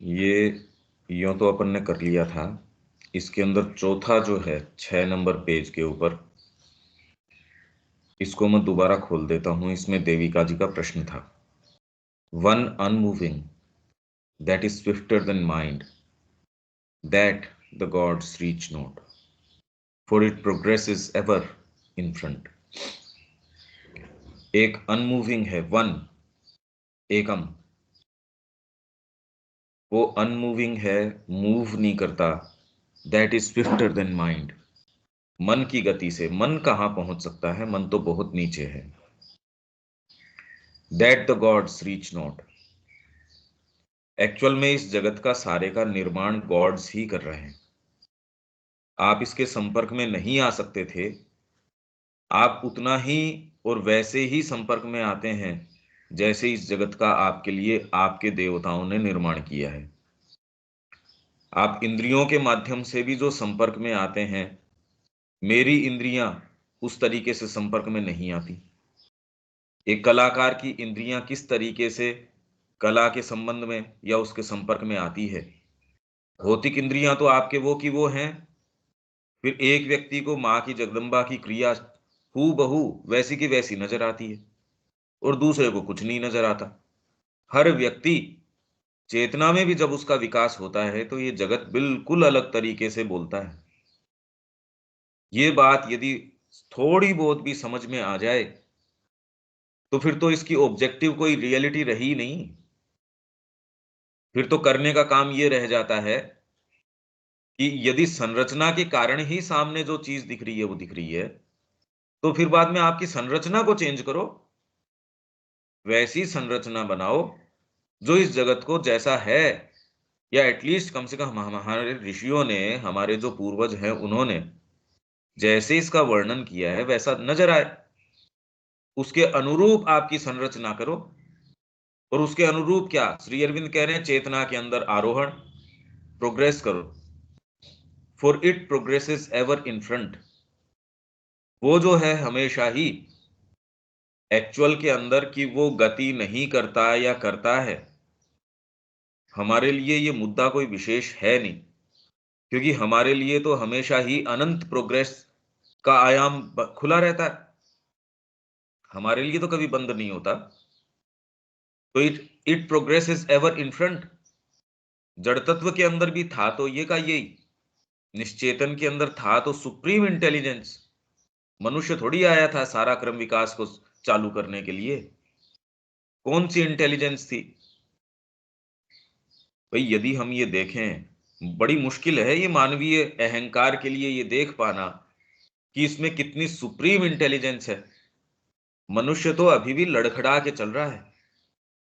ये यूं तो अपन ने कर लिया था। इसके अंदर चौथा जो है 6 नंबर पेज के ऊपर, इसको मैं दोबारा खोल देता हूं। इसमें देविका जी का प्रश्न था, one unmoving that is swifter than mind, that the gods reach not, for it progresses ever in front. एक अनमूविंग है, वन, एकम, वो अनमूविंग है, मूव नहीं करता। That is swifter than mind, मन की गति से। मन कहाँ पहुंच सकता है, मन तो बहुत नीचे है। That the gods reach not, actual में इस जगत का सारे का निर्माण गॉड्स ही कर रहे हैं। आप इसके संपर्क में नहीं आ सकते थे। आप उतना ही और वैसे ही संपर्क में आते हैं जैसे इस जगत का आपके लिए आपके देवताओं ने निर्माण किया है। आप इंद्रियों के माध्यम से भी जो संपर्क में आते हैं, मेरी इंद्रियां उस तरीके से संपर्क में नहीं आती। एक कलाकार की इंद्रियां किस तरीके से कला के संबंध में या उसके संपर्क में आती है। भौतिक इंद्रियां तो आपके वो की वो हैं। फिर एक व्यक्ति को मां की जगदम्बा की क्रिया हू बहू वैसी की वैसी नजर आती है और दूसरे को कुछ नहीं नजर आता। हर व्यक्ति चेतना में भी जब उसका विकास होता है तो ये जगत बिल्कुल अलग तरीके से बोलता है। ये बात यदि थोड़ी बहुत भी समझ में आ जाए तो फिर तो इसकी ऑब्जेक्टिव कोई रियलिटी रही नहीं। फिर तो करने का काम ये रह जाता है कि यदि संरचना के कारण ही सामने जो चीज दिख रही है वो दिख रही है, तो फिर बाद में आपकी संरचना को चेंज करो। वैसी संरचना बनाओ जो इस जगत को जैसा है, या एटलीस्ट कम से कम हमारे ऋषियों ने, हमारे जो पूर्वज हैं, उन्होंने जैसे इसका वर्णन किया है वैसा नजर आए, उसके अनुरूप आपकी संरचना करो। और उसके अनुरूप क्या, श्री अरविंद कह रहे हैं, चेतना के अंदर आरोहण, प्रोग्रेस करो, for it progresses ever in front. वो जो है हमेशा ही एक्चुअल के अंदर की वो गति नहीं करता या करता है, हमारे लिए ये मुद्दा कोई विशेष है नहीं। क्योंकि हमारे लिए तो हमेशा ही अनंत प्रोग्रेस का आयाम खुला रहता है, हमारे लिए तो कभी बंद नहीं होता। तो it it progress is ever in front. जड़ तत्व के अंदर भी था तो ये का यही, निश्चेतन के अंदर था तो सुप्रीम इंटेलिजेंस। मनुष्य थोड़ी आया था सारा क्रम विकास को चालू करने के लिए। कौन सी इंटेलिजेंस थी भाई? यदि हम ये देखें, बड़ी मुश्किल है ये मानवीय अहंकार के लिए ये देख पाना कि इसमें कितनी सुप्रीम इंटेलिजेंस है। मनुष्य तो अभी भी लड़खड़ा के चल रहा है।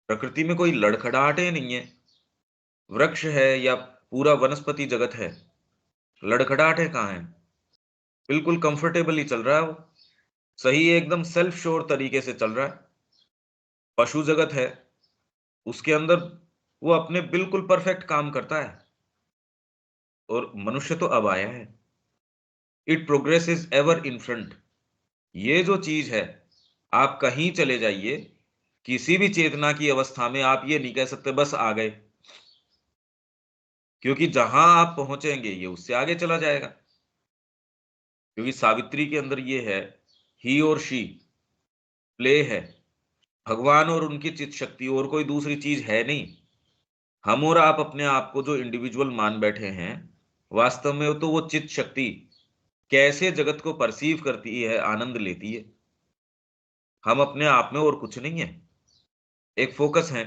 प्रकृति में कोई लड़खड़ाहटे नहीं है। वृक्ष है या पूरा वनस्पति जगत है, लड़खड़ाहटे कहाँ है? बिल्कुल कंफर्टेबली चल रहा है वो, सही एकदम सेल्फ श्योर तरीके से चल रहा है। पशु जगत है, उसके अंदर वो अपने बिल्कुल परफेक्ट काम करता है। और मनुष्य तो अब आया है। It progress is ever in front. ये जो चीज है, आप कहीं चले जाइए, किसी भी चेतना की अवस्था में आप ये नहीं कह सकते बस आ गए, क्योंकि जहां आप पहुंचेंगे ये उससे आगे चला जाएगा। क्योंकि सावित्री के अंदर ये है, ही और शी, प्ले है। भगवान और उनकी चित शक्ति और कोई दूसरी चीज है नहीं। हम और आप अपने आप को जो इंडिविजुअल मान बैठे हैं, वास्तव में तो वो चित शक्ति कैसे जगत को परसीव करती है, आनंद लेती है। हम अपने आप में और कुछ नहीं है, एक फोकस है।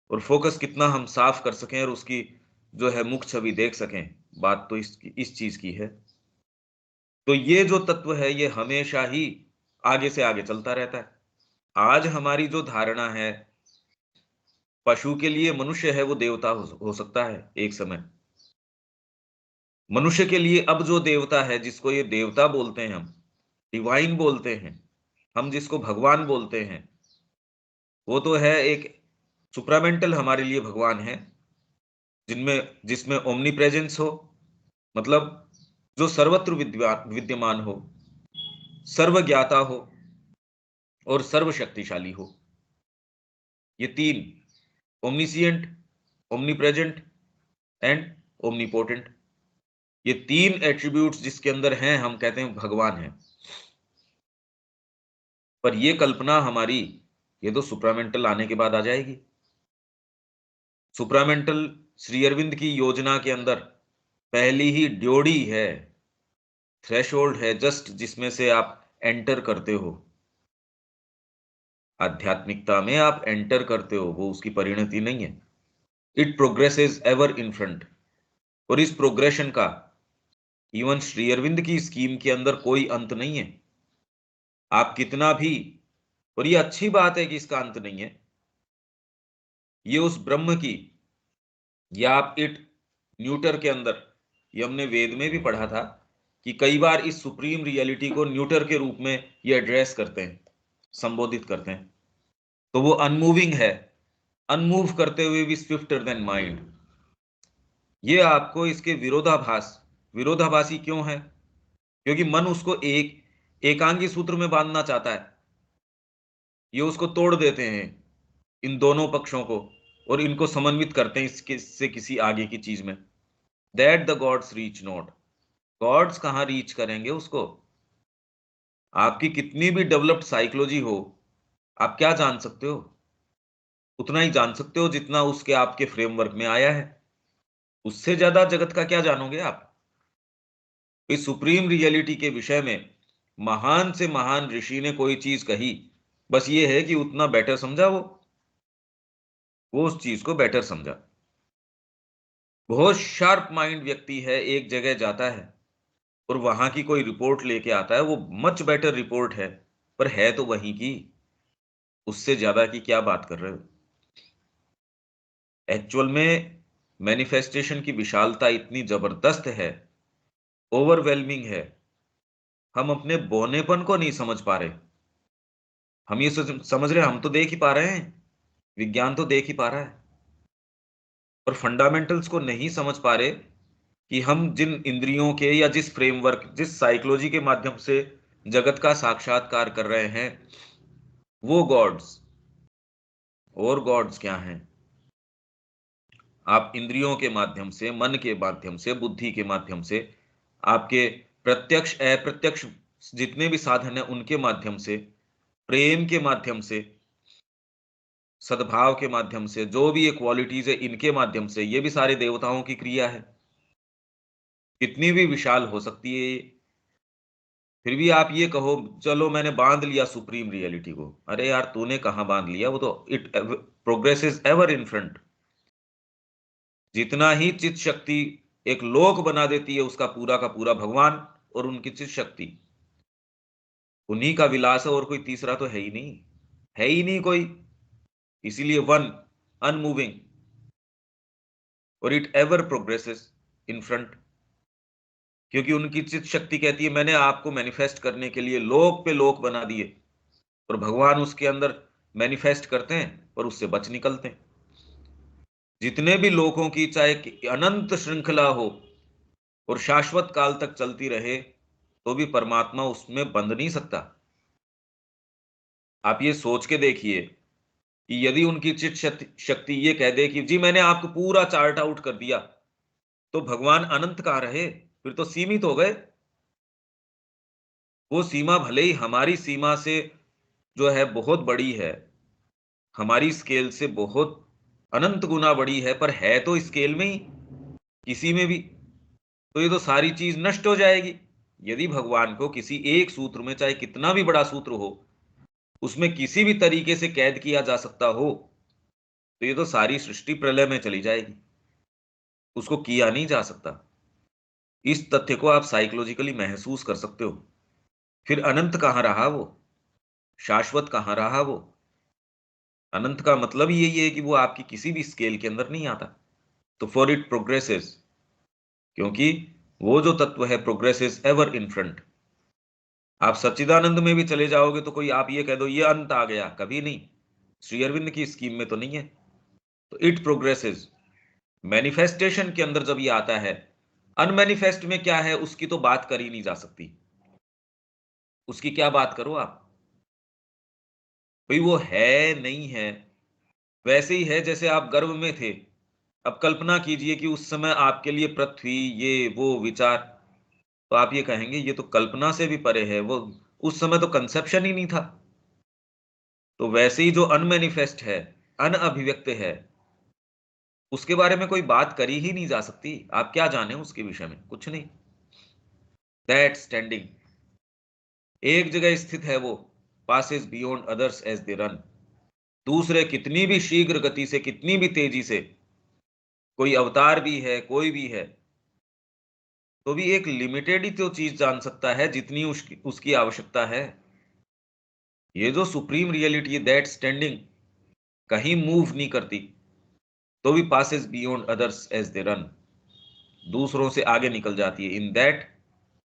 और फोकस कितना हम साफ कर सकें और उसकी जो है मुख छवि देख सकें, बात तो इस चीज की है। तो ये जो तत्व है ये हमेशा ही आगे से आगे चलता रहता है। आज हमारी जो धारणा है, पशु के लिए मनुष्य है वो देवता हो सकता है एक समय। मनुष्य के लिए अब जो देवता है, जिसको ये देवता बोलते हैं, हम डिवाइन बोलते हैं, हम जिसको भगवान बोलते हैं, वो तो है एक सुप्रामेंटल हमारे लिए भगवान है, जिसमें ओमनी प्रेजेंस हो, मतलब जो सर्वत्र विद्यमान हो, सर्वज्ञाता हो और सर्वशक्तिशाली हो। ये तीन, ओमनिसिएंट, ओमनीप्रेजेंट एंड ओमनीपोटेंट। ये 3 एट्रीब्यूट्स जिसके अंदर हैं, हम कहते हैं भगवान है। पर ये कल्पना हमारी, ये तो सुप्रामेंटल आने के बाद आ जाएगी। सुप्रामेंटल श्री अरविंद की योजना के अंदर पहली ही ड्योढ़ी है, थ्रेशोल्ड है जस्ट, जिसमें से आप एंटर करते हो। आध्यात्मिकता में आप एंटर करते हो, वो उसकी परिणति नहीं है। It progresses ever in front. और इस प्रोग्रेशन का इवन श्री अरविंद की स्कीम के अंदर कोई अंत नहीं है। आप कितना भी, और ये अच्छी बात है कि इसका अंत नहीं है, ये उस ब्रह्म की, या आप इट न्यूटर के अंदर, ये हमने वेद में भी पढ़ा था कि कई बार इस सुप्रीम रियलिटी को न्यूटर के रूप में ये एड्रेस करते हैं, संबोधित करते हैं। तो वो अनमूविंग है, अनमूव करते हुए भी स्विफ्टर देन माइंड। ये आपको इसके विरोधाभासी क्यों है? क्योंकि मन उसको एकांगी सूत्र में बांधना चाहता है। ये उसको तोड़ देते हैं, इन दोनों पक्षों को, और इनको समन्वित करते हैं इससे किसी आगे की चीज में। That the gods reach not. Gods कहां रीच करेंगे उसको? आपकी कितनी भी डेवलप्ड साइकोलॉजी हो, आप क्या जान सकते हो? उतना ही जान सकते हो जितना उसके आपके फ्रेमवर्क में आया है। उससे ज्यादा जगत का क्या जानोगे आप? इस सुप्रीम रियलिटी के विषय में महान से महान ऋषि ने कोई चीज कही, बस ये है कि उतना बेटर समझा वो उस चीज को बेटर समझा। बहुत शार्प माइंड व्यक्ति है, एक जगह जाता है और वहां की कोई रिपोर्ट लेके आता है, वो मच बेटर रिपोर्ट है, पर है तो वहीं की। उससे ज्यादा की क्या बात कर रहे हो? एक्चुअल में मैनिफेस्टेशन की विशालता इतनी जबरदस्त है, ओवरवेलमिंग है, हम अपने बौनेपन को नहीं समझ पा रहे। हम ये समझ रहे हैं, हम तो देख ही पा रहे हैं, विज्ञान तो देख ही पा रहा है, पर फंडामेंटल्स को नहीं समझ पा रहे कि हम जिन इंद्रियों के, या जिस फ्रेमवर्क, जिस साइकोलॉजी के माध्यम से जगत का साक्षात्कार कर रहे हैं, वो गॉड्स, और गॉड्स क्या हैं? आप इंद्रियों के माध्यम से, मन के माध्यम से, बुद्धि के माध्यम से, आपके प्रत्यक्ष अप्रत्यक्ष जितने भी साधन हैं उनके माध्यम से, प्रेम के माध्यम से, सद्भाव के माध्यम से, जो भी ये क्वालिटीज है इनके माध्यम से, ये भी सारे देवताओं की क्रिया है। कितनी भी विशाल हो सकती है ये, फिर भी आप ये कहो चलो मैंने बांध लिया सुप्रीम रियलिटी को। अरे यार, तूने कहां बांध लिया? वो तो it progresses ever in front. जितना ही चित शक्ति एक लोक बना देती है उसका पूरा का पूरा भगवान और उनकी चित शक्ति, उन्हीं का विलास है, और कोई तीसरा तो है ही नहीं, है ही नहीं कोई। इसीलिए वन, अनमूविंग, और it ever progresses in front. क्योंकि उनकी चित शक्ति कहती है मैंने आपको मैनिफेस्ट करने के लिए लोक पे लोक बना दिए, और भगवान उसके अंदर मैनिफेस्ट करते हैं और उससे बच निकलते हैं। जितने भी लोगों की चाहे अनंत श्रृंखला हो और शाश्वत काल तक चलती रहे, तो भी परमात्मा उसमें बंध नहीं सकता। आप ये सोच के देखिए कि यदि उनकी चित शक्ति ये कह दे कि जी मैंने आपको पूरा चार्ट आउट कर दिया, तो भगवान अनंत कहां रहे? फिर तो सीमित हो गए। वो सीमा भले ही हमारी सीमा से जो है बहुत बड़ी है, हमारी स्केल से बहुत अनंत गुना बड़ी है, पर है तो स्केल में ही, किसी में भी। तो ये तो सारी चीज नष्ट हो जाएगी। यदि भगवान को किसी एक सूत्र में, चाहे कितना भी बड़ा सूत्र हो, उसमें किसी भी तरीके से कैद किया जा सकता हो, तो ये तो सारी सृष्टि प्रलय में चली जाएगी। उसको किया नहीं जा सकता। इस तथ्य को आप साइकोलॉजिकली महसूस कर सकते हो। फिर अनंत कहां रहा वो? शाश्वत कहां रहा वो? अनंत का मतलब ही यही है कि वो आपकी किसी भी स्केल के अंदर नहीं आता। तो फॉर इट प्रोग्रेसेस, क्योंकि वो जो तत्व है प्रोग्रेसेस एवर इन फ्रंट। आप सच्चिदानंद में भी चले जाओगे तो कोई आप ये कह दो ये अंत आ गया, कभी नहीं। श्री अरविंद की स्कीम में तो नहीं है। तो इट प्रोग्रेसेस। मैनिफेस्टेशन के अंदर जब ये आता है, अनमैनिफेस्ट में क्या है उसकी तो बात कर ही नहीं जा सकती। उसकी क्या बात करो आप? भाई वो है नहीं है, वैसे ही है जैसे आप गर्भ में थे अब कल्पना कीजिए कि उस समय आपके लिए पृथ्वी, ये वो विचार, तो आप ये कहेंगे ये तो कल्पना से भी परे है, वो उस समय तो कंसेप्शन ही नहीं था। तो वैसे ही जो अनमैनिफेस्ट है, अनअभिव्यक्त है, उसके बारे में कोई बात करी ही नहीं जा सकती। आप क्या जाने उसके विषय में? कुछ नहीं। दैट स्टैंडिंग एक जगह स्थित है, वो passes beyond others as they run. दूसरे कितनी भी शीघ्र गति से, कितनी भी तेजी से, कोई अवतार भी है, कोई भी है, तो भी एक लिमिटेड ही तो चीज जान सकता है जितनी उसकी उसकी आवश्यकता है। ये जो सुप्रीम रियलिटी है, दैट स्टैंडिंग, कहीं मूव नहीं करती, तो भी passes beyond others as they run, दूसरों से आगे निकल जाती है। In that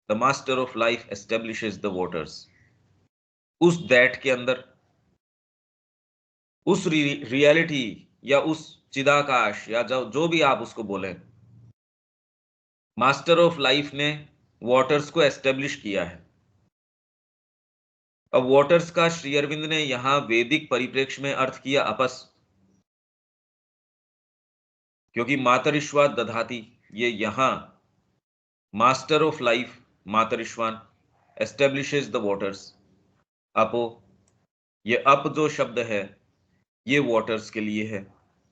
the master of life establishes the waters. उस दैट के अंदर, उस रियलिटी या उस चिदाकाश या जो भी आप उसको बोलें, मास्टर ऑफ लाइफ ने वॉटर्स को एस्टेब्लिश किया है। अब वॉटर्स का श्री अरविंद ने यहां वैदिक परिप्रेक्ष्य में अर्थ किया अपस, क्योंकि मातरिश्वा दधाती, ये यहां master of life Matarishvan establishes the waters, अपो, ये अप जो शब्द है ये वॉटर्स के लिए है,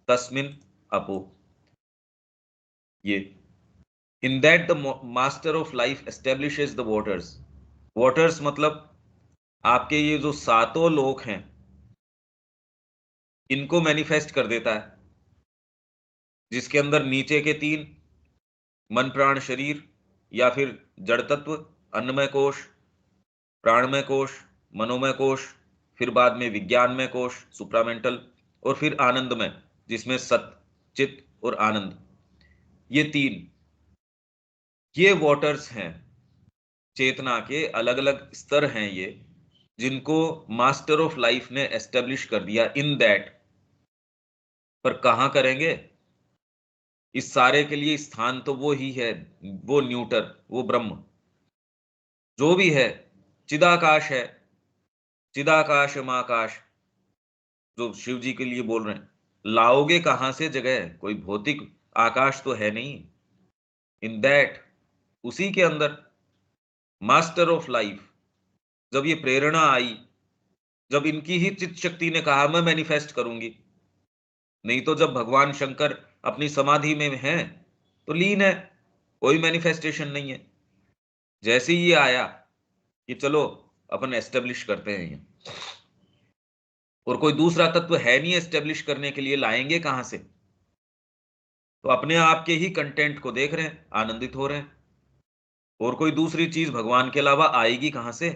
तस्मिन अपो, ये इन that the master of life establishes the waters. Waters मतलब आपके ये जो सातों लोक हैं, इनको मैनिफेस्ट कर देता है, जिसके अंदर नीचे के तीन, मन प्राण शरीर, या फिर जड़ तत्व, अन्नमय कोश, प्राणमय कोश, मनोमय कोश, फिर बाद में विज्ञानमय कोश सुप्रामेंटल, और फिर आनंदमय, जिसमें सत, चित और आनंद, ये तीन, ये वॉटर्स हैं। चेतना के अलग अलग स्तर हैं ये, जिनको मास्टर ऑफ लाइफ ने एस्टेब्लिश कर दिया इन दैट। पर कहां करेंगे? इस सारे के लिए स्थान तो वो ही है, वो न्यूटर, वो ब्रह्म जो भी है, चिदाकाश है, चिदाकाश माकाश, जो शिव जी के लिए बोल रहे हैं। लाओगे कहां से जगह? कोई भौतिक आकाश तो है नहीं। इन दैट, उसी के अंदर मास्टर ऑफ लाइफ, जब ये प्रेरणा आई, जब इनकी ही चित्त शक्ति ने कहा मैं मैनिफेस्ट करूंगी, नहीं तो जब भगवान शंकर अपनी समाधि में हैं तो लीन है, कोई मैनिफेस्टेशन नहीं है। जैसे ही ये आया कि चलो अपन एस्टेब्लिश करते हैं ये, और कोई दूसरा तत्व है नहीं एस्टेब्लिश करने के लिए, लाएंगे कहां से? तो अपने आप के ही कंटेंट को देख रहे हैं, आनंदित हो रहे हैं, और कोई दूसरी चीज भगवान के अलावा आएगी कहां से?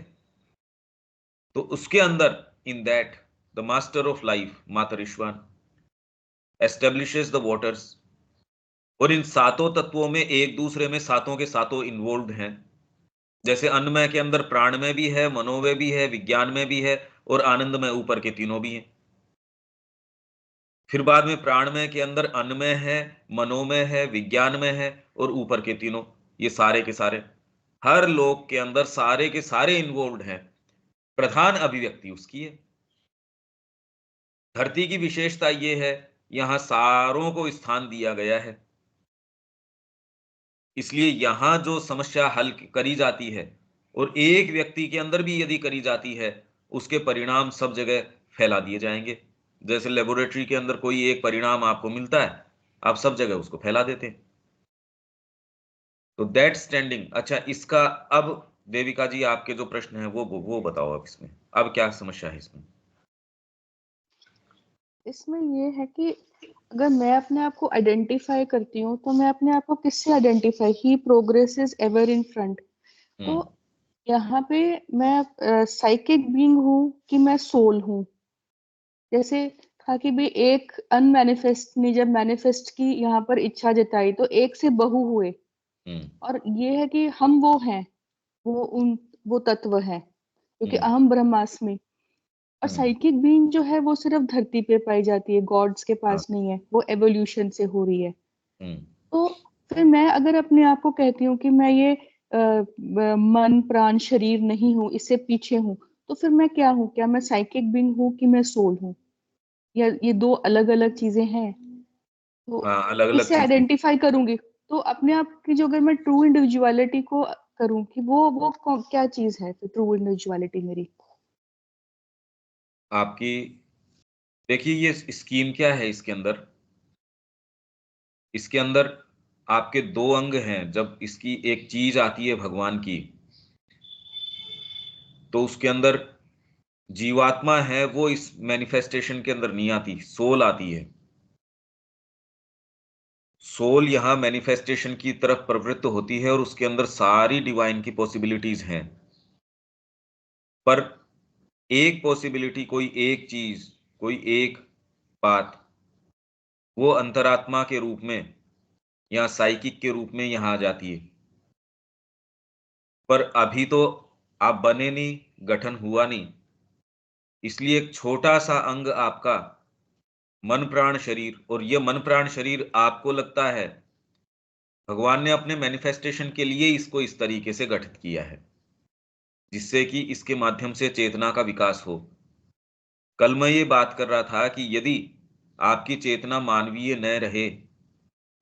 तो उसके अंदर, in that the master of life Matarishvan establishes the waters, और इन सातों तत्वों में एक दूसरे में सातों के सातों इन्वॉल्व हैं। जैसे अन्नमय के अंदर प्राणमय भी है, मनोमय भी है, विज्ञान में भी है, और आनंदमय, ऊपर के तीनों भी हैं। फिर बाद में प्राणमय के अंदर अन्नमय है, मनोमय है, विज्ञानमय है, और ऊपर के तीनों, ये सारे के सारे, हर लोक के अंदर सारे के सारे इन्वॉल्व हैं। प्रधान अभिव्यक्ति उसकी है। धरती की विशेषता ये है, यहां सारों को स्थान दिया गया है, इसलिए यहां जो समस्या हल करी जाती है, और एक व्यक्ति के अंदर भी यदि करी जाती है, उसके परिणाम सब जगह फैला दिए जाएंगे। जैसे लेबोरेटरी के अंदर कोई एक परिणाम आपको मिलता है, आप सब जगह उसको फैला देते हैं। तो दैट स्टैंडिंग, अच्छा इसका अब देविका जी आपके जो प्रश्न है वो बताओ, अब इसमें अब क्या समस्या है इसमें? इसमें ये है कि अगर मैं अपने आप को आइडेंटिफाई करती हूँ तो मैं अपने आप को किससे identify, he progresses ever in front. तो हम्म। यहाँ पे मैं साइकिक बीइंग हूँ कि मैं सोल हूँ। जैसे था कि भी एक अनमैनिफेस्ट ने जब मैनिफेस्ट की यहाँ पर इच्छा जताई तो एक से बहु हुए, हम्म। और ये है कि हम वो हैं, वो तत्व है क्योंकि हम्म। अहम ब्रह्मास्मि। और हम्म। साइकिक बीइंग जो है वो सिर्फ धरती पे पाई जाती है, गॉड्स के हाँ। पास नहीं है, वो एवोल्यूशन से हो रही है। हम्म। तो फिर मैं अगर अपने आप को कहती हूँ कि मैं ये मन प्राण शरीर नहीं हूँ, इससे पीछे हूँ, तो फिर मैं क्या हूँ? क्या मैं साइकिक बीइंग हूँ कि मैं सोल हूँ? या ये दो अलग अलग चीजें हैं? तो हाँ, अलग अलग किससे चीजें। आइडेंटिफाई करूंगी? तो अपने आप की जो, अगर मैं ट्रू इंडिविजुअलिटी को करूं कि वो क्या चीज है फिर ट्रू इंडिविजुअलिटी मेरी? आपकी, देखिए ये स्कीम क्या है इसके अंदर, इसके अंदर आपके दो अंग हैं। जब इसकी एक चीज आती है भगवान की, तो उसके अंदर जीवात्मा है, वो इस मैनिफेस्टेशन के अंदर नहीं आती, सोल आती है। सोल यहाँ मैनिफेस्टेशन की तरफ प्रवृत्त होती है और उसके अंदर सारी डिवाइन की पॉसिबिलिटीज हैं। पर एक पॉसिबिलिटी, कोई एक चीज, कोई एक बात, वो अंतरात्मा के रूप में या साइकिक के रूप में यहाँ आ जाती है। पर अभी तो आप बने नहीं, गठन हुआ नहीं, इसलिए एक छोटा सा अंग आपका मन प्राण शरीर, और ये मन प्राण शरीर आपको लगता है भगवान ने अपने मैनिफेस्टेशन के लिए इसको इस तरीके से गठित किया है, जिससे कि इसके माध्यम से चेतना का विकास हो। कल मैं ये बात कर रहा था कि यदि आपकी चेतना मानवीय न रहे,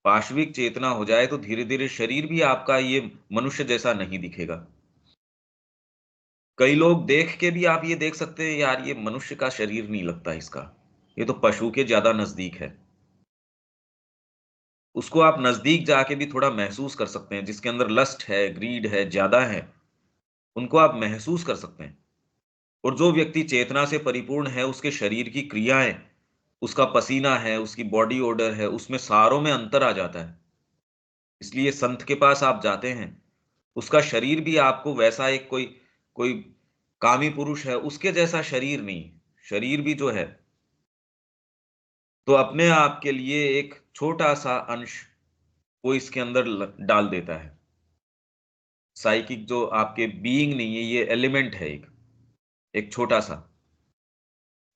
पाशविक चेतना हो जाए, तो धीरे धीरे शरीर भी आपका ये मनुष्य जैसा नहीं दिखेगा। कई लोग देख के भी आप ये देख सकते हैं, यार ये मनुष्य का शरीर नहीं लगता इसका, ये तो पशु के ज्यादा नजदीक है। उसको आप नजदीक जाके भी थोड़ा महसूस कर सकते हैं, जिसके अंदर लस्ट है, ग्रीड है, ज्यादा है, उनको आप महसूस कर सकते हैं। और जो व्यक्ति चेतना से परिपूर्ण है, उसके शरीर की क्रियाएं, उसका पसीना है, उसकी बॉडी ऑर्डर है, उसमें सारों में अंतर आ जाता है। इसलिए संत के पास आप जाते हैं, उसका शरीर भी आपको वैसा एक कोई कोई कामी पुरुष है उसके जैसा शरीर नहीं, शरीर भी जो है तो अपने आप के लिए एक छोटा सा अंश वो इसके अंदर डाल देता है। साइकिक जो आपके बीइंग नहीं है, ये एलिमेंट है, एक एक छोटा सा।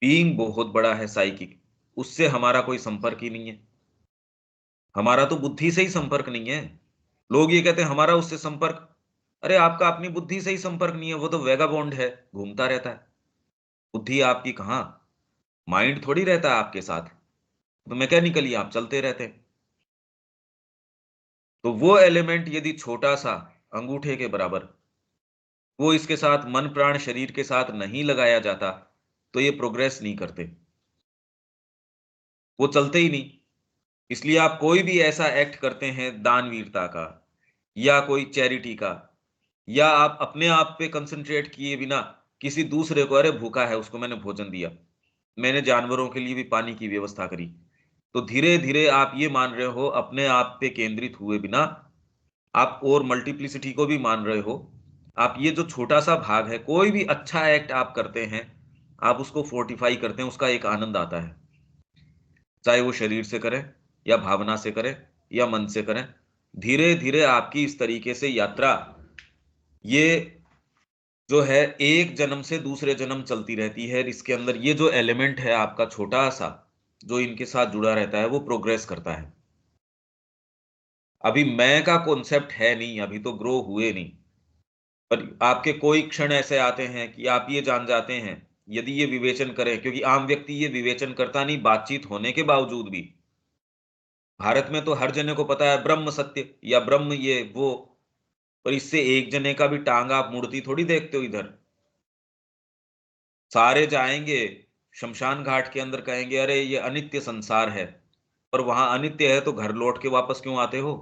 बीइंग बहुत बड़ा है साइकिक, उससे हमारा कोई संपर्क ही नहीं है। हमारा तो बुद्धि से ही संपर्क नहीं है। लोग ये कहते हैं हमारा उससे संपर्क, अरे आपका अपनी बुद्धि से ही संपर्क नहीं है, वो तो वेगाबॉन्ड है, घूमता रहता है। बुद्धि आपकी कहाँ, माइंड थोड़ी रहता है आपके साथ, तो मैकेनिकली आप चलते रहते हैं। तो वो एलिमेंट यदि छोटा सा, अंगूठे के बराबर, वो इसके साथ मन प्राण शरीर के साथ नहीं लगाया जाता, तो ये प्रोग्रेस नहीं करते, वो चलते ही नहीं। इसलिए आप कोई भी ऐसा एक्ट करते हैं दानवीरता का, या कोई चैरिटी का, या आप अपने आप पे कंसंट्रेट किए बिना किसी दूसरे को, अरे भूखा है उसको मैंने भोजन दिया, मैंने जानवरों के लिए भी पानी की व्यवस्था करी, तो धीरे धीरे आप ये मान रहे हो अपने आप पे केंद्रित हुए बिना, आप और मल्टीप्लिसिटी को भी मान रहे हो। आप ये जो छोटा सा भाग है, कोई भी अच्छा एक्ट आप करते हैं, आप उसको फोर्टिफाई करते हैं, उसका एक आनंद आता है। चाहे वो शरीर से करें, या भावना से करें, या मन से करें, धीरे धीरे आपकी इस तरीके से यात्रा, ये जो है एक जन्म से दूसरे जन्म चलती रहती है। इसके अंदर ये जो एलिमेंट है आपका छोटा सा, जो इनके साथ जुड़ा रहता है, वो प्रोग्रेस करता है। अभी मैं का कॉन्सेप्ट है नहीं, अभी तो ग्रो हुए नहीं। पर आपके कोई क्षण ऐसे आते हैं कि आप ये जान जाते हैं, यदि ये विवेचन करें, क्योंकि आम व्यक्ति ये विवेचन करता नहीं, बातचीत होने के बावजूद भी। भारत में तो हर जने को पता है ब्रह्म सत्य या ब्रह्म ये वो, पर इससे एक जने का भी टांग आप मुड़ती थोड़ी देखते हो इधर। सारे जाएंगे शमशान घाट के अंदर, कहेंगे अरे ये अनित्य संसार है, पर वहां अनित्य है तो घर लौट के वापस क्यों आते हो?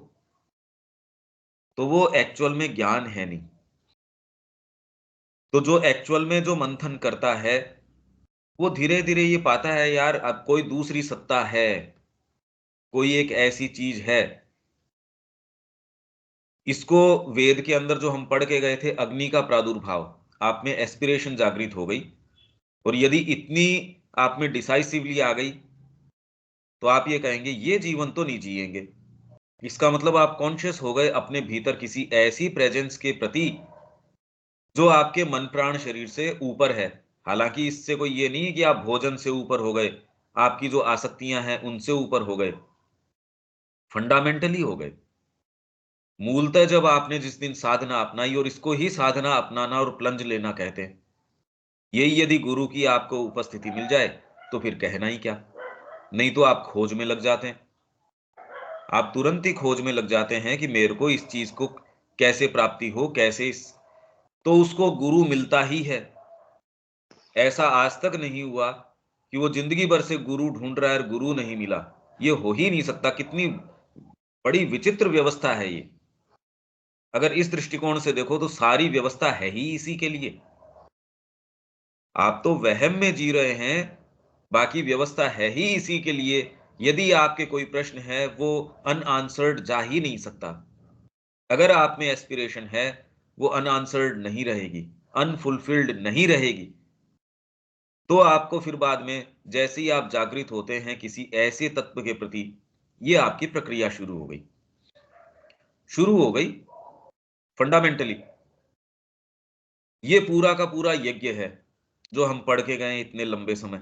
तो वो एक्चुअल में ज्ञान है नहीं। तो जो एक्चुअल में जो मंथन करता है, वो धीरे धीरे ये पाता है, यार अब कोई दूसरी सत्ता है, कोई एक ऐसी चीज है। इसको वेद के अंदर जो हम पढ़ के गए थे, अग्नि का प्रादुर्भाव, आप में एस्पिरेशन जागृत हो गई, और यदि इतनी आप में डिसाइसिवली आ गई, तो आप ये कहेंगे ये जीवन तो नहीं जिएंगे। इसका मतलब आप कॉन्शियस हो गए अपने भीतर किसी ऐसी प्रेजेंस के प्रति, जो आपके मन प्राण शरीर से ऊपर है। हालांकि इससे कोई ये नहीं है कि आप भोजन से ऊपर हो गए, आपकी जो आसक्तियां हैं उनसे ऊपर हो गए, फंडामेंटली हो गए। मूलतः जब आपने जिस दिन साधना अपनाई, और इसको ही साधना अपनाना और प्लंज लेना कहते हैं, यही यदि गुरु की आपको उपस्थिति मिल जाए, तो फिर कहना ही क्या। नहीं तो आप खोज में लग जाते हैं। आप तुरंत ही खोज में लग जाते हैं कि मेरे को इस चीज को कैसे प्राप्ति हो, कैसे तो उसको गुरु मिलता ही है। ऐसा आज तक नहीं हुआ कि वो जिंदगी भर से गुरु ढूंढ रहा है और गुरु नहीं मिला। ये हो ही नहीं सकता। कितनी बड़ी विचित्र व्यवस्था है ये। अगर इस दृष्टिकोण से देखो तो सारी व्यवस्था है ही इसी के लिए। आप तो वहम में जी रहे हैं, बाकी व्यवस्था है ही इसी के लिए। यदि आपके कोई प्रश्न है वो अनआंसर्ड जा ही नहीं सकता। अगर आप में एस्पिरेशन है वो अनआंसर्ड नहीं रहेगी, अनफुलफिल्ड नहीं रहेगी। तो आपको फिर बाद में जैसे ही आप जागृत होते हैं किसी ऐसे तत्व के प्रति, ये आपकी प्रक्रिया शुरू हो गई फंडामेंटली। ये पूरा का पूरा यज्ञ है जो हम पढ़ के गए इतने लंबे समय।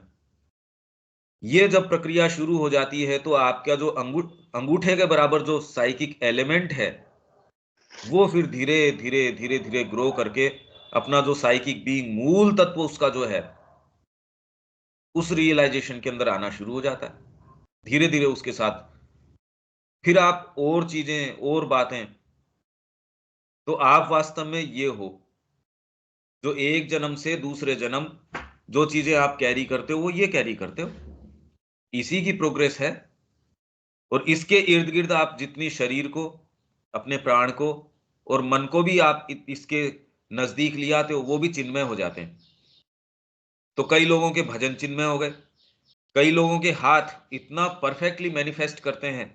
ये जब प्रक्रिया शुरू हो जाती है तो आपका जो अंगूठे के बराबर जो साइकिक एलिमेंट है वो फिर धीरे धीरे धीरे धीरे ग्रो करके अपना जो साइकिक बीइंग मूल तत्व उसका जो है उस रियलाइजेशन के अंदर आना शुरू हो जाता है। धीरे धीरे उसके साथ फिर आप और चीजें और बातें, तो आप वास्तव में ये हो जो एक जन्म से दूसरे जन्म जो चीजें आप कैरी करते हो वो ये कैरी करते हो। इसी की प्रोग्रेस है। और इसके इर्द गिर्द आप जितनी शरीर को, अपने प्राण को और मन को भी आप इसके नजदीक ले आते हो वो भी चिन्मय हो जाते हैं। तो कई लोगों के भजन चिन्मय हो गए, कई लोगों के हाथ इतना परफेक्टली मैनिफेस्ट करते हैं,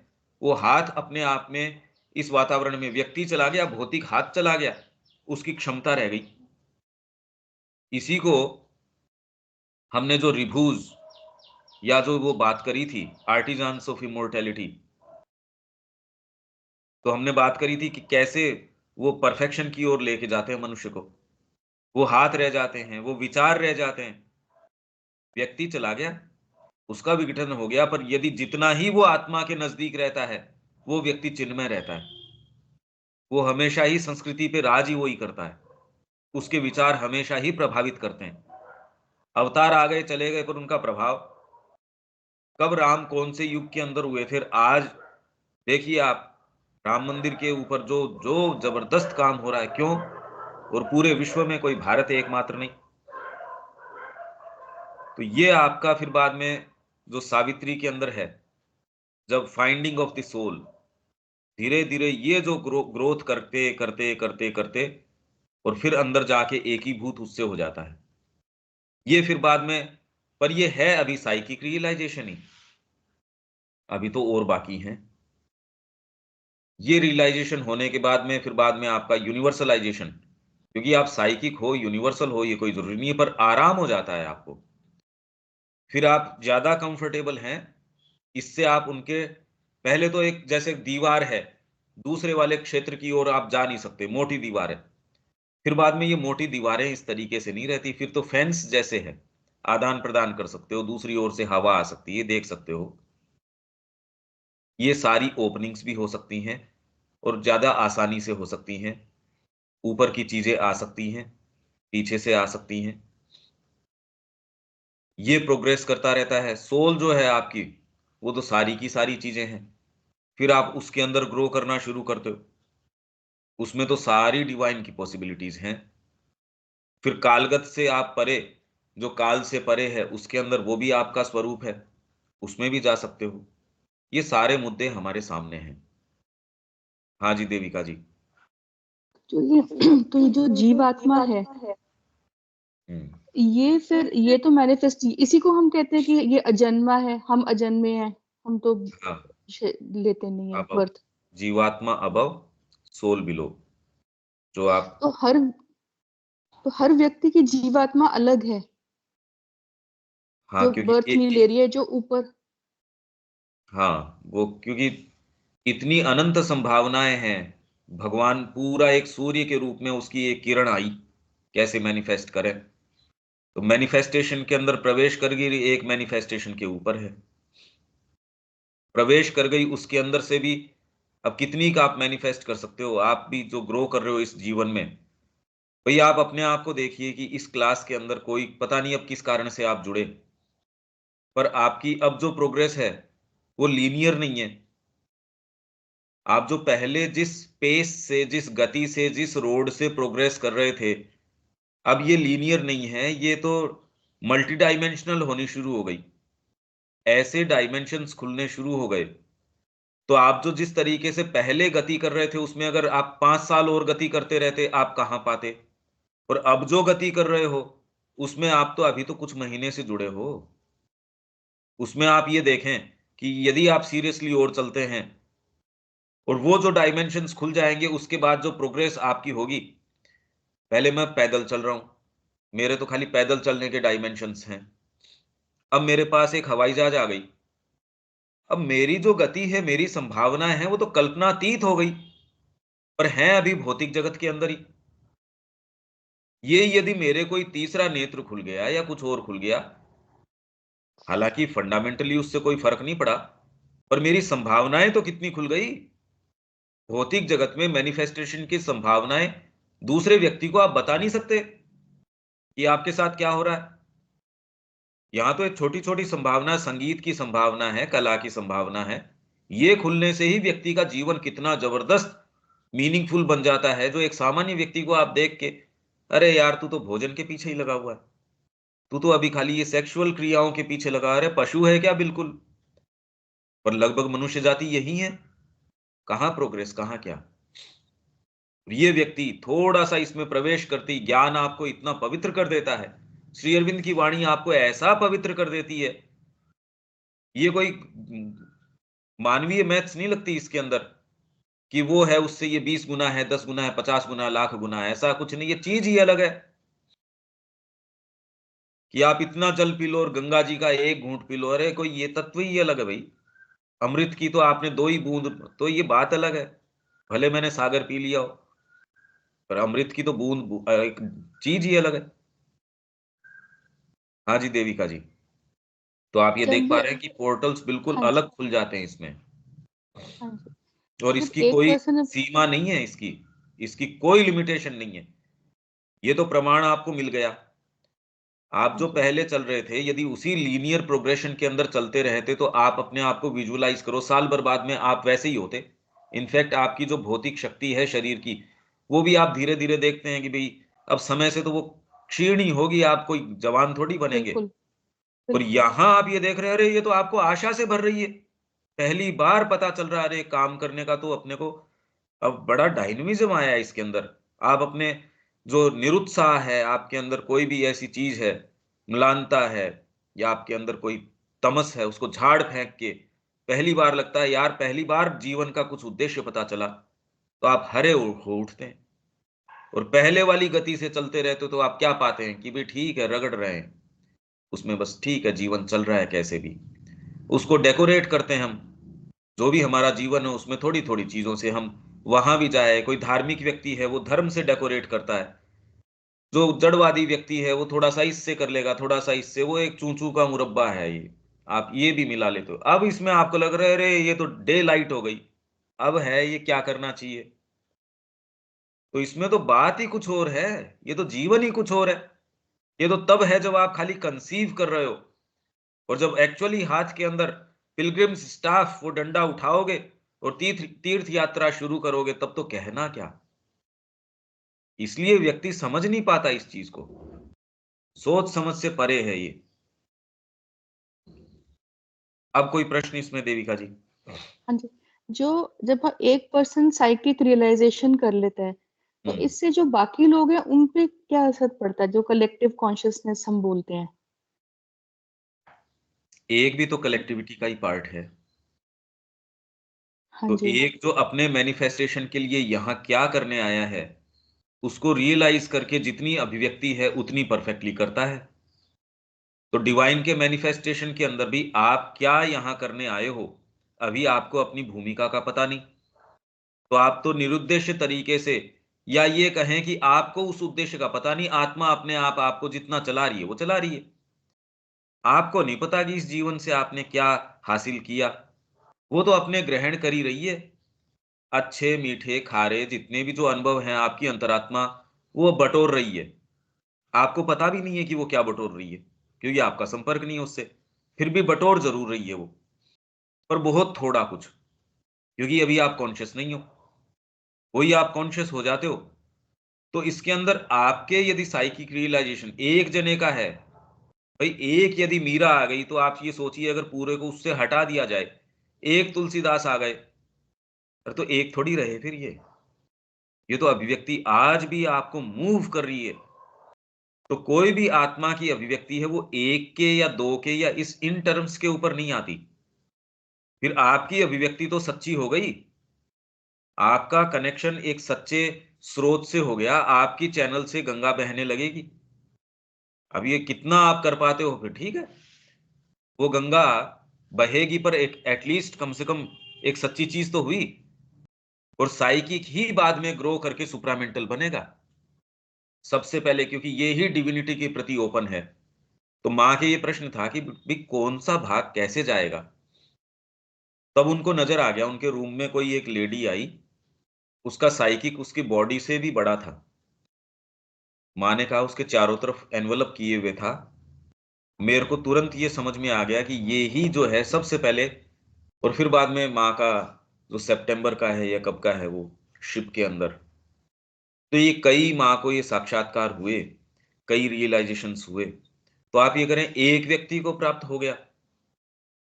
वो हाथ अपने आप में इस वातावरण में व्यक्ति चला गया, भौतिक हाथ चला गया, उसकी क्षमता रह गई। इसी को हमने जो रिभूज या जो वो बात करी थी आर्टिजन्स ऑफ इमोर्टैलिटी, तो हमने बात करी थी कि कैसे वो परफेक्शन की ओर लेके जाते हैं मनुष्य को। वो हाथ रह जाते हैं, वो विचार रह जाते हैं, व्यक्ति चला गया, उसका विघटन हो गया। पर यदि जितना ही वो आत्मा के नजदीक रहता है वो व्यक्ति चिन्मय रहता है। वो हमेशा ही संस्कृति पे राज ही वही करता है, उसके विचार हमेशा ही प्रभावित करते हैं। अवतार आ गए चले गए पर उनका प्रभाव, कब राम कौन से युग के अंदर हुए थे, आज देखिए आप राम मंदिर के ऊपर जो जो जबरदस्त काम हो रहा है, क्यों? और पूरे विश्व में कोई भारत एकमात्र नहीं। तो ये आपका फिर बाद में जो सावित्री के अंदर है, जब फाइंडिंग ऑफ द सोल, धीरे धीरे ये जो ग्रोथ करते करते करते करते और फिर अंदर जाके एकीभूत उससे हो जाता है। ये फिर बाद में, पर ये है अभी साइकिक रियलाइजेशन ही, अभी तो और बाकी है। ये रियलाइजेशन होने के बाद में फिर बाद में आपका यूनिवर्सलाइजेशन, क्योंकि आप साइकिक हो यूनिवर्सल हो ये कोई जरूरी नहीं है, पर आराम हो जाता है आपको। फिर आप ज्यादा कंफर्टेबल हैं इससे। आप उनके पहले तो एक जैसे दीवार है, दूसरे वाले क्षेत्र की ओर आप जा नहीं सकते, मोटी दीवार है। फिर बाद में ये मोटी दीवारें इस तरीके से नहीं रहती, फिर तो फेंस जैसे है, आदान प्रदान कर सकते हो, दूसरी ओर से हवा आ सकती है, देख सकते हो। ये सारी ओपनिंग्स भी हो सकती हैं और ज्यादा आसानी से हो सकती हैं। ऊपर की चीजें आ सकती हैं, पीछे से आ सकती हैं। ये प्रोग्रेस करता रहता है। सोल जो है आपकी, वो तो सारी की सारी चीजें हैं। फिर आप उसके अंदर ग्रो करना शुरू करते हो, उसमें तो सारी डिवाइन की पॉसिबिलिटीज हैं। फिर कालगत से आप परे, जो काल से परे है उसके अंदर वो भी आपका स्वरूप है, उसमें भी जा सकते हो। ये सारे मुद्दे हमारे सामने हैं। हाँ जी देविका जी। तो ये तो ये जो जीवात्मा है, हम्म। ये फिर ये तो मैनिफेस्ट, इसी को हम कहते हैं कि ये अजन्मा है, हम अजन्मे हैं, हम तो हाँ, लेते नहीं है अबव, बर्थ। जीवात्मा अबव, सोल बिलो, जो आप, तो हर व्यक्ति की जीवात्मा अलग है, हाँ जो क्योंकि बर्थ नहीं ले रही है, जो ऊपर। हाँ वो क्योंकि इतनी अनंत संभावनाएं हैं। भगवान पूरा एक सूर्य के रूप में उसकी एक किरण आई, कैसे मैनिफेस्ट करें। तो मैनिफेस्टेशन के अंदर प्रवेश कर गई, एक मैनिफेस्टेशन के ऊपर है, प्रवेश कर गई उसके अंदर से भी। अब कितनी का आप मैनिफेस्ट कर सकते हो? आप भी जो ग्रो कर रहे हो इस जीवन में, भाई आप अपने आप को देखिए कि इस क्लास के अंदर कोई पता नहीं अब किस कारण से आप जुड़े, पर आपकी अब जो प्रोग्रेस है वो लीनियर नहीं है। आप जो पहले जिस पेस से, जिस गति से, जिस रोड से प्रोग्रेस कर रहे थे, अब ये लीनियर नहीं है, ये तो मल्टी डायमेंशनल होनी शुरू हो गई, ऐसे डायमेंशंस खुलने शुरू हो गए। तो आप जो जिस तरीके से पहले गति कर रहे थे, उसमें अगर आप 5 साल और गति करते रहते, आप कहां पाते? और अब जो गति कर रहे हो, उसमें आप तो अभी तो कुछ महीने से जुड़े हो। उसमें आप ये देखें कि यदि आप सीरियसली और चलते हैं, और वो जो डायमेंशंस खुल जाएंगे, उसके बाद जो प्रोग्रेस आपकी होगी, पहले मैं पैदल चल रहा हूं, मेरे तो खाली पैदल चलने के डायमेंशंस हैं। अब मेरे पास एक हवाई जहाज आ गई, अब मेरी जो गति है, मेरी संभावनाएं हैं, वो तो कल्पनातीत हो गई, पर हैं अभी भौतिक जगत के अंदर ही। ये यदि मेरे कोई तीसरा नेत्र खुल गया या कुछ और खुल गया, हालांकि फंडामेंटली उससे कोई फर्क नहीं पड़ा, पर मेरी संभावनाएं तो कितनी खुल गई। भौतिक जगत में मैनिफेस्टेशन की संभावनाएं दूसरे व्यक्ति को आप बता नहीं सकते कि आपके साथ क्या हो रहा है। यहां तो एक छोटी छोटी संभावना, संगीत की संभावना है, कला की संभावना है, ये खुलने से ही व्यक्ति का जीवन कितना जबरदस्त मीनिंगफुल बन जाता है। जो एक सामान्य व्यक्ति को आप देख के, अरे यार तू तो भोजन के पीछे ही लगा हुआ है, तू तो अभी खाली ये सेक्सुअल क्रियाओं के पीछे लगा, अरे पशु है क्या? बिल्कुल। पर लगभग मनुष्य जाति यही है, कहां प्रोग्रेस, कहां क्या। ये व्यक्ति थोड़ा सा इसमें प्रवेश करती, ज्ञान आपको इतना पवित्र कर देता है, श्री अरविंद की वाणी आपको ऐसा पवित्र कर देती है, ये कोई मानवीय मैथ्स नहीं लगती इसके अंदर कि वो है उससे ये 20 गुना है, 10 गुना है, 50 गुना, लाख गुना है, ऐसा कुछ नहीं। ये चीज ही अलग है कि आप इतना जल पी लो और गंगा जी का एक घूंट पी लो, अरे कोई ये तत्व ही अलग है भाई। अमृत की तो आपने 2 ही बूंद, तो ये बात अलग है, भले मैंने सागर पी लिया हो, पर अमृत की तो एक चीज ही अलग है। हाँ जी देविका जी, तो आप ये देख जब पा रहे हैं कि पोर्टल्स बिल्कुल हाँ जी, अलग खुल जाते हैं इसमें, हाँ जी। और जब इसकी एक कोई पर्सन सीमा नहीं है, इसकी इसकी कोई लिमिटेशन नहीं है। ये तो प्रमाण आपको मिल गया। आप हाँ जो जी, पहले चल रहे थे, यदि उसी लीनियर प्रोग्रेशन के अंदर चलते रहते, तो आप अपने आप को विजुअलाइज करो, साल भर बाद में आप वैसे ही होते। इनफैक्ट आपकी जो भौतिक शक्ति है शरीर की, वो भी आप धीरे धीरे देखते हैं कि भाई अब समय से तो वो क्षीण ही होगी, आप कोई जवान थोड़ी बनेंगे। बिल्कुल, और बिल्कुल, यहां आप ये देख रहे हैं, अरे ये तो आपको आशा से भर रही है। पहली बार पता चल रहा है, अरे काम करने का तो अपने को अब बड़ा डायनेमिज्म आया है इसके अंदर। आप अपने जो निरुत्साह है आपके अंदर, कोई भी ऐसी चीज है, म्लानता है, या आपके अंदर कोई तमस है, उसको झाड़ फेंक के पहली बार लगता है यार, पहली बार जीवन का कुछ उद्देश्य पता चला, तो आप हरे हो उठते हैं। और पहले वाली गति से चलते रहते हो तो आप क्या पाते हैं कि भाई ठीक है, रगड़ रहे हैं उसमें, बस ठीक है, जीवन चल रहा है कैसे भी। उसको डेकोरेट करते हैं हम, जो भी हमारा जीवन है उसमें थोड़ी थोड़ी चीजों से हम वहां भी जाए। कोई धार्मिक व्यक्ति है वो धर्म से डेकोरेट करता है, जो जड़वादी व्यक्ति है वो थोड़ा सा इससे कर लेगा, थोड़ा सा इससे, वो एक चूचू का मुरब्बा है ये। आप ये भी मिला लेते हो, अब इसमें आपको लग रहा है अरे ये तो डे लाइट हो गई, अब है ये क्या करना चाहिए। तो इसमें तो बात ही कुछ और है, ये तो जीवन ही कुछ और है। ये तो तब है जब आप खाली कंसीव कर रहे हो, और जब एक्चुअली हाथ के अंदर पिलग्रिम्स स्टाफ वो डंडा उठाओगे और तीर्थ तीर्थ यात्रा शुरू करोगे, तब तो कहना क्या। इसलिए व्यक्ति समझ नहीं पाता इस चीज को, सोच समझ से परे है ये। अब कोई प्रश्न इसमें देविका जी? हाँ जी। जो जब एक पर्सन साइकिक रियलाइजेशन कर लेता है, तो हम्म। इससे जो बाकी लोग हैं उन पे क्या असर पड़ता है, जो कलेक्टिव कॉन्शियसनेस हम बोलते हैं? एक भी तो कलेक्टिविटी का ही पार्ट है। हाँ तो जी, एक जो अपने मैनिफेस्टेशन के लिए यहाँ क्या करने आया है, उसको रियलाइज करके जितनी अभिव्यक्ति है उतनी परफेक्टली करता है। तो डिवाइन के मैनिफेस्टेशन के अंदर भी आप क्या यहां करने आए हो, अभी आपको अपनी भूमिका का पता नहीं, तो आप तो निरुद्देश्य तरीके से, या ये कहें कि आपको उस उद्देश्य का पता नहीं, आत्मा अपने आप आपको जितना चला रही है वो चला रही है। आपको नहीं पता कि इस जीवन से आपने क्या हासिल किया, वो तो अपने ग्रहण कर ही रही है। अच्छे मीठे खारे जितने भी जो अनुभव हैं, आपकी अंतरात्मा वो बटोर रही है। आपको पता भी नहीं है कि वो क्या बटोर रही है, क्योंकि आपका संपर्क नहीं है उससे, फिर भी बटोर जरूर रही है वो, पर बहुत थोड़ा कुछ। क्योंकि अभी आप कॉन्शियस नहीं हो। वही आप कॉन्शियस हो जाते हो तो इसके अंदर आपके यदि साइकिक रियलाइजेशन एक जने का है, भाई एक यदि मीरा आ गई तो आप ये सोचिए अगर पूरे को उससे हटा दिया जाए, एक तुलसीदास आ गए, अरे तो एक थोड़ी रहे फिर ये तो अभिव्यक्ति आज भी आपको मूव कर रही है। तो कोई भी आत्मा की अभिव्यक्ति है वो एक के या दो के या इन टर्म्स के ऊपर नहीं आती। फिर आपकी अभिव्यक्ति तो सच्ची हो गई, आपका कनेक्शन एक सच्चे स्रोत से हो गया, आपकी चैनल से गंगा बहने लगेगी। अब ये कितना आप कर पाते हो फिर ठीक है, वो गंगा बहेगी पर एक एटलीस्ट कम से कम एक सच्ची चीज तो हुई, और साइकिक ही बाद में ग्रो करके सुप्रामेंटल बनेगा सबसे पहले, क्योंकि ये ही डिविनिटी के प्रति ओपन है। तो मां के ये प्रश्न था कि भी कौन सा भाग कैसे जाएगा। तब उनको नजर आ गया, उनके रूम में कोई एक लेडी आई, उसका साइकिक उसकी बॉडी से भी बड़ा था। मां ने कहा उसके चारों तरफ एनवलप किए हुए था। मेरे को तुरंत ये समझ में आ गया कि ये ही जो है सबसे पहले, और फिर बाद में माँ का जो सितंबर का है या कब का है वो शिप के अंदर, तो ये कई माँ को ये साक्षात्कार हुए, कई रियलाइजेशंस हुए। तो आप ये करें एक व्यक्ति को प्राप्त हो गया,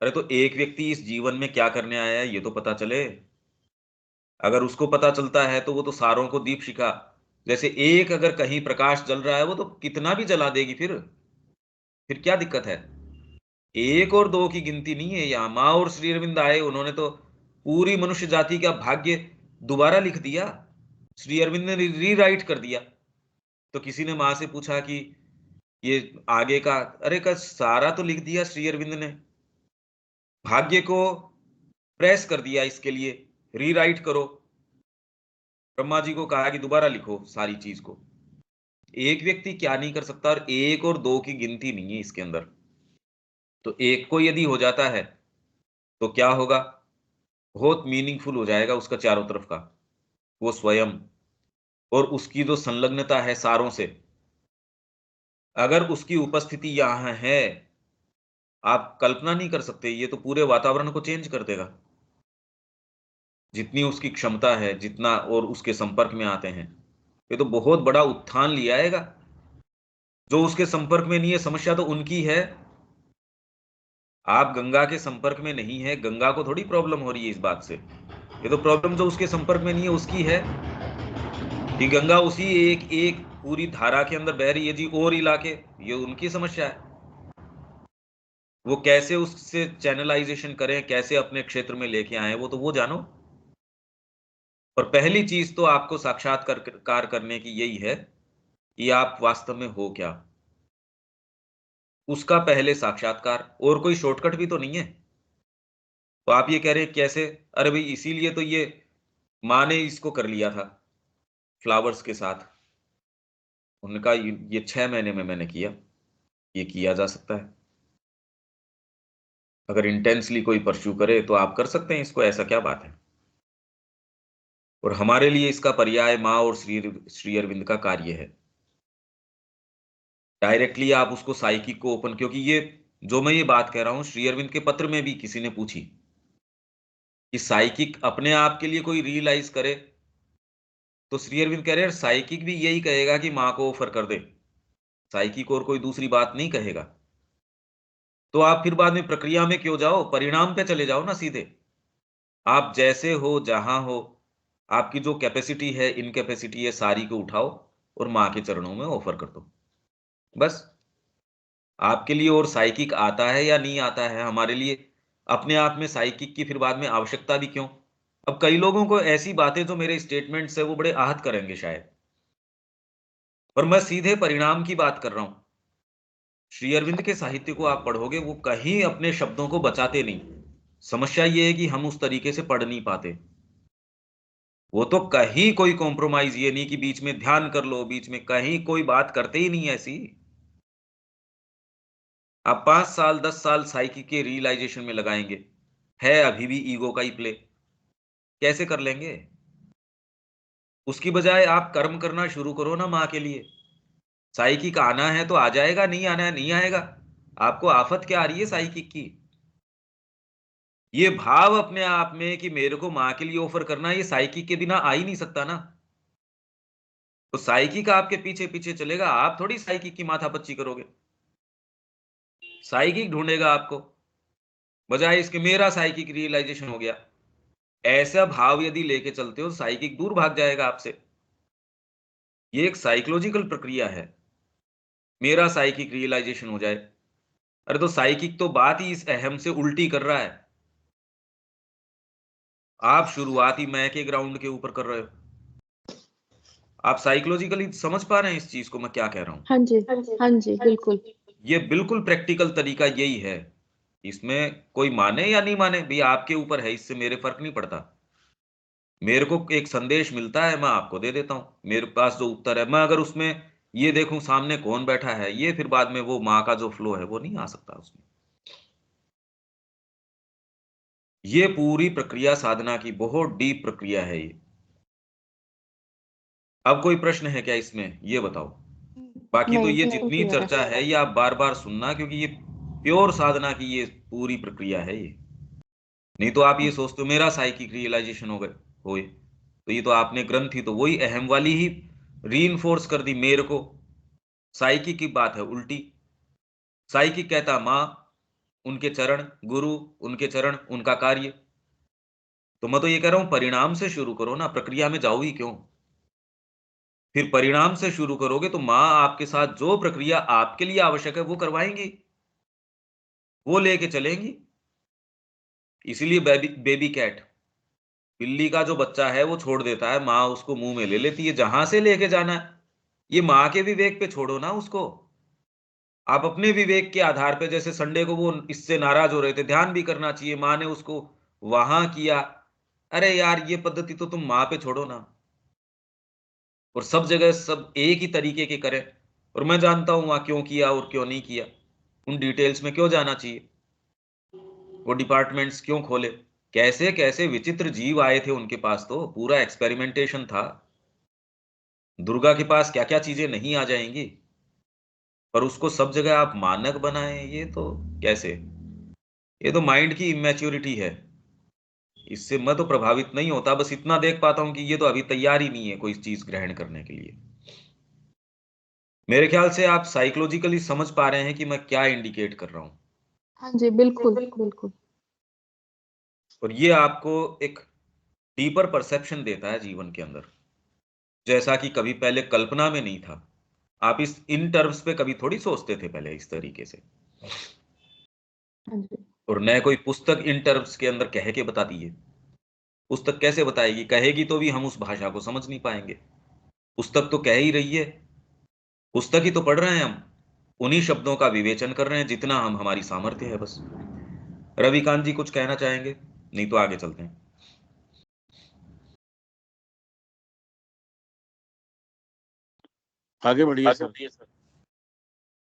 अरे तो एक व्यक्ति इस जीवन में क्या करने आया है ये तो पता चले। अगर उसको पता चलता है तो वो तो सारों को दीप शिखा, जैसे एक अगर कहीं प्रकाश जल रहा है वो तो कितना भी जला देगी, फिर क्या दिक्कत है। एक और दो की गिनती नहीं है यहाँ। माँ और श्री अरविंद आए, उन्होंने तो पूरी मनुष्य जाति का भाग्य दोबारा लिख दिया, श्री अरविंद ने रीराइट कर दिया। तो किसी ने माँ से पूछा कि ये आगे का, अरे का सारा तो लिख दिया श्री अरविंद ने, भाग्य को प्रेस कर दिया, इसके लिए रीराइट करो। ब्रह्मा जी को कहा कि दोबारा लिखो सारी चीज को। एक व्यक्ति क्या नहीं कर सकता, और एक और दो की गिनती नहीं है इसके अंदर। तो एक को यदि हो जाता है तो क्या होगा, बहुत मीनिंगफुल हो जाएगा उसका चारों तरफ का वो स्वयं, और उसकी जो संलग्नता है सारों से, अगर उसकी उपस्थिति यहां है, आप कल्पना नहीं कर सकते, ये तो पूरे वातावरण को चेंज कर देगा। जितनी उसकी क्षमता है, जितना और उसके संपर्क में आते हैं, ये तो बहुत बड़ा उत्थान ले आएगा। जो उसके संपर्क में नहीं है, समस्या तो उनकी है। आप गंगा के संपर्क में नहीं है, गंगा को थोड़ी प्रॉब्लम हो रही है इस बात से, ये तो प्रॉब्लम जो उसके संपर्क में नहीं है उसकी है कि गंगा उसी एक एक पूरी धारा के अंदर बह रही है जी, और इलाके, ये उनकी समस्या है। वो कैसे उससे चैनलाइजेशन करें, कैसे अपने क्षेत्र में लेके आए, वो तो वो जानो। और पहली चीज तो आपको साक्षात्कार करने की यही है कि आप वास्तव में हो क्या, उसका पहले साक्षात्कार, और कोई शॉर्टकट भी तो नहीं है। तो आप ये कह रहे हैं कैसे, अरे भाई इसीलिए तो ये माँ ने इसको कर लिया था फ्लावर्स के साथ। उन्होंने कहा ये 6 महीने में मैंने किया, ये किया जा सकता है। अगर इंटेंसली कोई परस्यू करे तो आप कर सकते हैं इसको, ऐसा क्या बात है। और हमारे लिए इसका पर्याय माँ और श्री अरविंद का कार्य है। डायरेक्टली आप उसको साइकिक को ओपन, क्योंकि ये जो मैं ये बात कह रहा हूं श्री अरविंद के पत्र में भी किसी ने पूछी कि साइकिक अपने आप के लिए कोई रियलाइज करे, तो श्री अरविंद कह रहे हैं साइकिक भी यही कहेगा कि माँ को ऑफर कर दे, साइकिक और कोई दूसरी बात नहीं कहेगा। तो आप फिर बाद में प्रक्रिया में क्यों जाओ, परिणाम पे चले जाओ ना सीधे। आप जैसे हो, जहां हो, आपकी जो कैपेसिटी है, इनकैपेसिटी है, सारी को उठाओ और माँ के चरणों में ऑफर कर दो, बस। आपके लिए और साइकिक आता है या नहीं आता है, हमारे लिए अपने आप में साइकिक की फिर बाद में आवश्यकता भी क्यों। अब कई लोगों को ऐसी बातें जो मेरे स्टेटमेंट्स है वो बड़े आहत करेंगे शायद, पर मैं सीधे परिणाम की बात कर रहा हूं। श्री अरविंद के साहित्य को आप पढ़ोगे, वो कहीं अपने शब्दों को बचाते नहीं। समस्या ये है कि हम उस तरीके से पढ़ नहीं पाते। वो तो कहीं कोई कॉम्प्रोमाइज ये नहीं कि बीच में ध्यान कर लो, बीच में कहीं कोई बात करते ही नहीं ऐसी। आप 5 साल 10 साल साइकी के रियलाइजेशन में लगाएंगे, है अभी भी ईगो का ही प्ले, कैसे कर लेंगे। उसकी बजाय आप कर्म करना शुरू करो ना माँ के लिए। साइकिक आना है तो आ जाएगा, नहीं आना है नहीं आएगा। आपको आफत क्या आ रही है साइकिक की। ये भाव अपने आप में कि मेरे को माँ के लिए ऑफर करना, ये साइकिक के बिना आ ही नहीं सकता ना। तो साइकिक आपके पीछे पीछे चलेगा, आप थोड़ी साइकिक की माथापच्ची करोगे। साइकिक ढूंढेगा आपको, बजाय इसके मेरा साइकिक रियलाइजेशन हो गया। ऐसा भाव यदि लेके चलते हो, साइकिक दूर भाग जाएगा आपसे। ये एक साइकोलॉजिकल प्रक्रिया है, मेरा साइकिक रियलाइजेशन हो जाए। अरे तो साइकिक तो बात ही इस अहम से उल्टी कर रहा है। आप शुरुआती मैं के ग्राउंड के ऊपर कर रहे हो। आप साइकोलॉजिकली समझ पा रहे हैं इस चीज को मैं क्या कह रहा हूं? हाँ जी, हाँ जी, बिल्कुल। ये बिल्कुल प्रैक्टिकल तरीका यही है। इसमें कोई माने या नहीं माने भी आपके ऊपर है, इससे मेरे फर्क नहीं पड़ता। मेरे को एक संदेश मिलता है, मैं आपको दे देता हूं। मेरे पास जो उत्तर है, मैं अगर उसमें ये देखूं सामने कौन बैठा है, ये फिर बाद में वो माँ का जो फ्लो है वो नहीं आ सकता उसमें। ये पूरी प्रक्रिया साधना की बहुत डीप प्रक्रिया है ये। अब कोई प्रश्न है क्या इसमें, ये बताओ। बाकी तो नहीं, ये जितनी ठीक है। चर्चा है ये आप बार बार सुनना, क्योंकि ये प्योर साधना की ये पूरी प्रक्रिया है ये। नहीं तो आप ये सोचते हो मेरा साइकिक रियलाइजेशन हो गए होए, तो ये तो आपने ग्रंथि तो वही अहम वाली ही रीइंफोर्स कर दी मेरे को। साइकिक की बात है उल्टी। साइकिक कहता माँ, उनके चरण गुरु, उनके चरण उनका कार्य। तो मैं तो ये कह रहा हूं परिणाम से शुरू करो ना, प्रक्रिया में जाओ ही क्यों। फिर परिणाम से शुरू करोगे तो माँ आपके साथ जो प्रक्रिया आपके लिए आवश्यक है वो करवाएंगी, वो लेके चलेंगी। इसीलिए बेबी बेबी कैट, बिल्ली का जो बच्चा है वो छोड़ देता है, माँ उसको मुंह में ले लेती है जहां से लेके जाना है। ये माँ के विवेक पे छोड़ो ना उसको। आप अपने विवेक के आधार पे, जैसे संडे को वो इससे नाराज हो रहे थे, ध्यान भी करना चाहिए, माँ ने उसको वहां किया। अरे यार ये पद्धति तो तुम माँ पे छोड़ो ना, और सब जगह सब एक ही तरीके के करें। और मैं जानता हूं वहां क्यों किया और क्यों नहीं किया, उन डिटेल्स में क्यों जाना चाहिए, वो डिपार्टमेंट्स क्यों खोले, कैसे कैसे विचित्र जीव आए थे उनके पास, तो पूरा एक्सपेरिमेंटेशन था। दुर्गा के पास क्या क्या चीजें नहीं आ जाएंगी, पर उसको सब जगह आप मानक बनाएं, ये तो कैसे। ये तो माइंड की इमेच्योरिटी है। इससे मैं तो प्रभावित नहीं होता, बस इतना देख पाता हूं कि ये तो अभी तैयार ही नहीं है कोई चीज ग्रहण करने के लिए। मेरे ख्याल से आप साइकोलॉजिकली समझ पा रहे हैं कि मैं क्या इंडिकेट कर रहा हूं। हाँ जी, बिल्कुल, बिल्कुल। और ये आपको एक डीपर परसेप्शन देता है जीवन के अंदर, जैसा कि कभी पहले कल्पना में नहीं था। आप इस इन टर्म्स पे कभी थोड़ी सोचते थे पहले इस तरीके से। हाँ जी। और न कोई पुस्तक इन टर्म्स के अंदर कह के बताती है। पुस्तक कैसे बताएगी, कहेगी तो भी हम उस भाषा को समझ नहीं पाएंगे। पुस्तक तो कह ही रही है, पुस्तक ही तो पढ़ रहे हैं हम, उन्हीं शब्दों का विवेचन कर रहे हैं जितना हम हमारी सामर्थ्य है बस। रविकांत जी कुछ कहना चाहेंगे, नहीं तो आगे चलते हैं। आगे बढ़िए सर।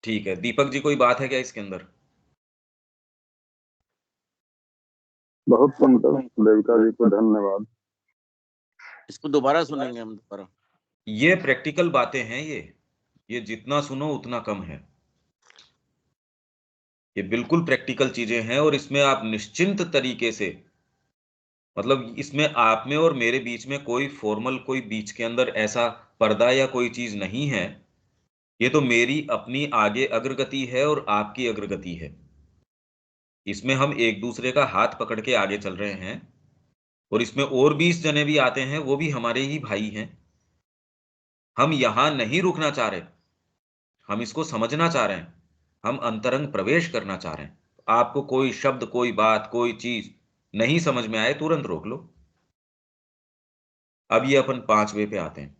ठीक है, दीपक जी कोई बात है क्या इसके अंदर? बहुत सुंदर, देविका जी को धन्यवाद। इसको दोबारा सुनेंगे हम दोबारा। ये प्रैक्टिकल बातें हैं ये जितना सुनो उतना कम है। ये बिल्कुल प्रैक्टिकल चीजें हैं, और इसमें आप निश्चिंत तरीके से, मतलब इसमें आप में और मेरे बीच में कोई फॉर्मल, कोई बीच के अंदर ऐसा पर्दा या कोई चीज नहीं है। ये तो मेरी अपनी आगे अग्रगति है और आपकी अग्रगति है। इसमें हम एक दूसरे का हाथ पकड़ के आगे चल रहे हैं, और इसमें और 20 जने भी आते हैं, वो भी हमारे ही भाई हैं। हम यहां नहीं रुकना चाह रहे, हम इसको समझना चाह रहे हैं, हम अंतरंग प्रवेश करना चाह रहे हैं। आपको कोई शब्द, कोई बात, कोई चीज नहीं समझ में आए, तुरंत रोक लो। अब ये अपन 5वें पे आते हैं।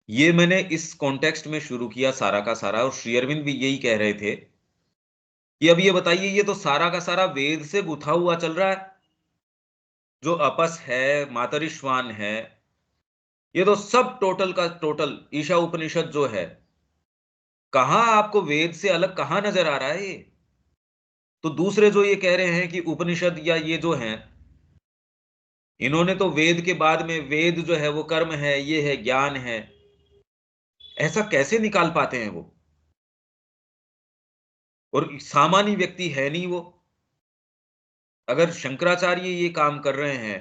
ये मैंने इस कॉन्टेक्स्ट में शुरू किया सारा का सारा, और श्री अरविंद भी यही कह रहे थे कि अब ये बताइए, ये तो सारा का सारा वेद से गुथा हुआ चल रहा है। जो अपस है, मातरिश्वान है, ये तो सब टोटल का टोटल ईशा उपनिषद जो है, कहां आपको वेद से अलग कहां नजर आ रहा है ये? तो दूसरे जो ये कह रहे हैं कि उपनिषद या ये जो हैं, इन्होंने तो वेद के बाद में, वेद जो है वो कर्म है, ये है ज्ञान है, ऐसा कैसे निकाल पाते हैं वो? और सामान्य व्यक्ति है नहीं वो। अगर शंकराचार्य ये काम कर रहे हैं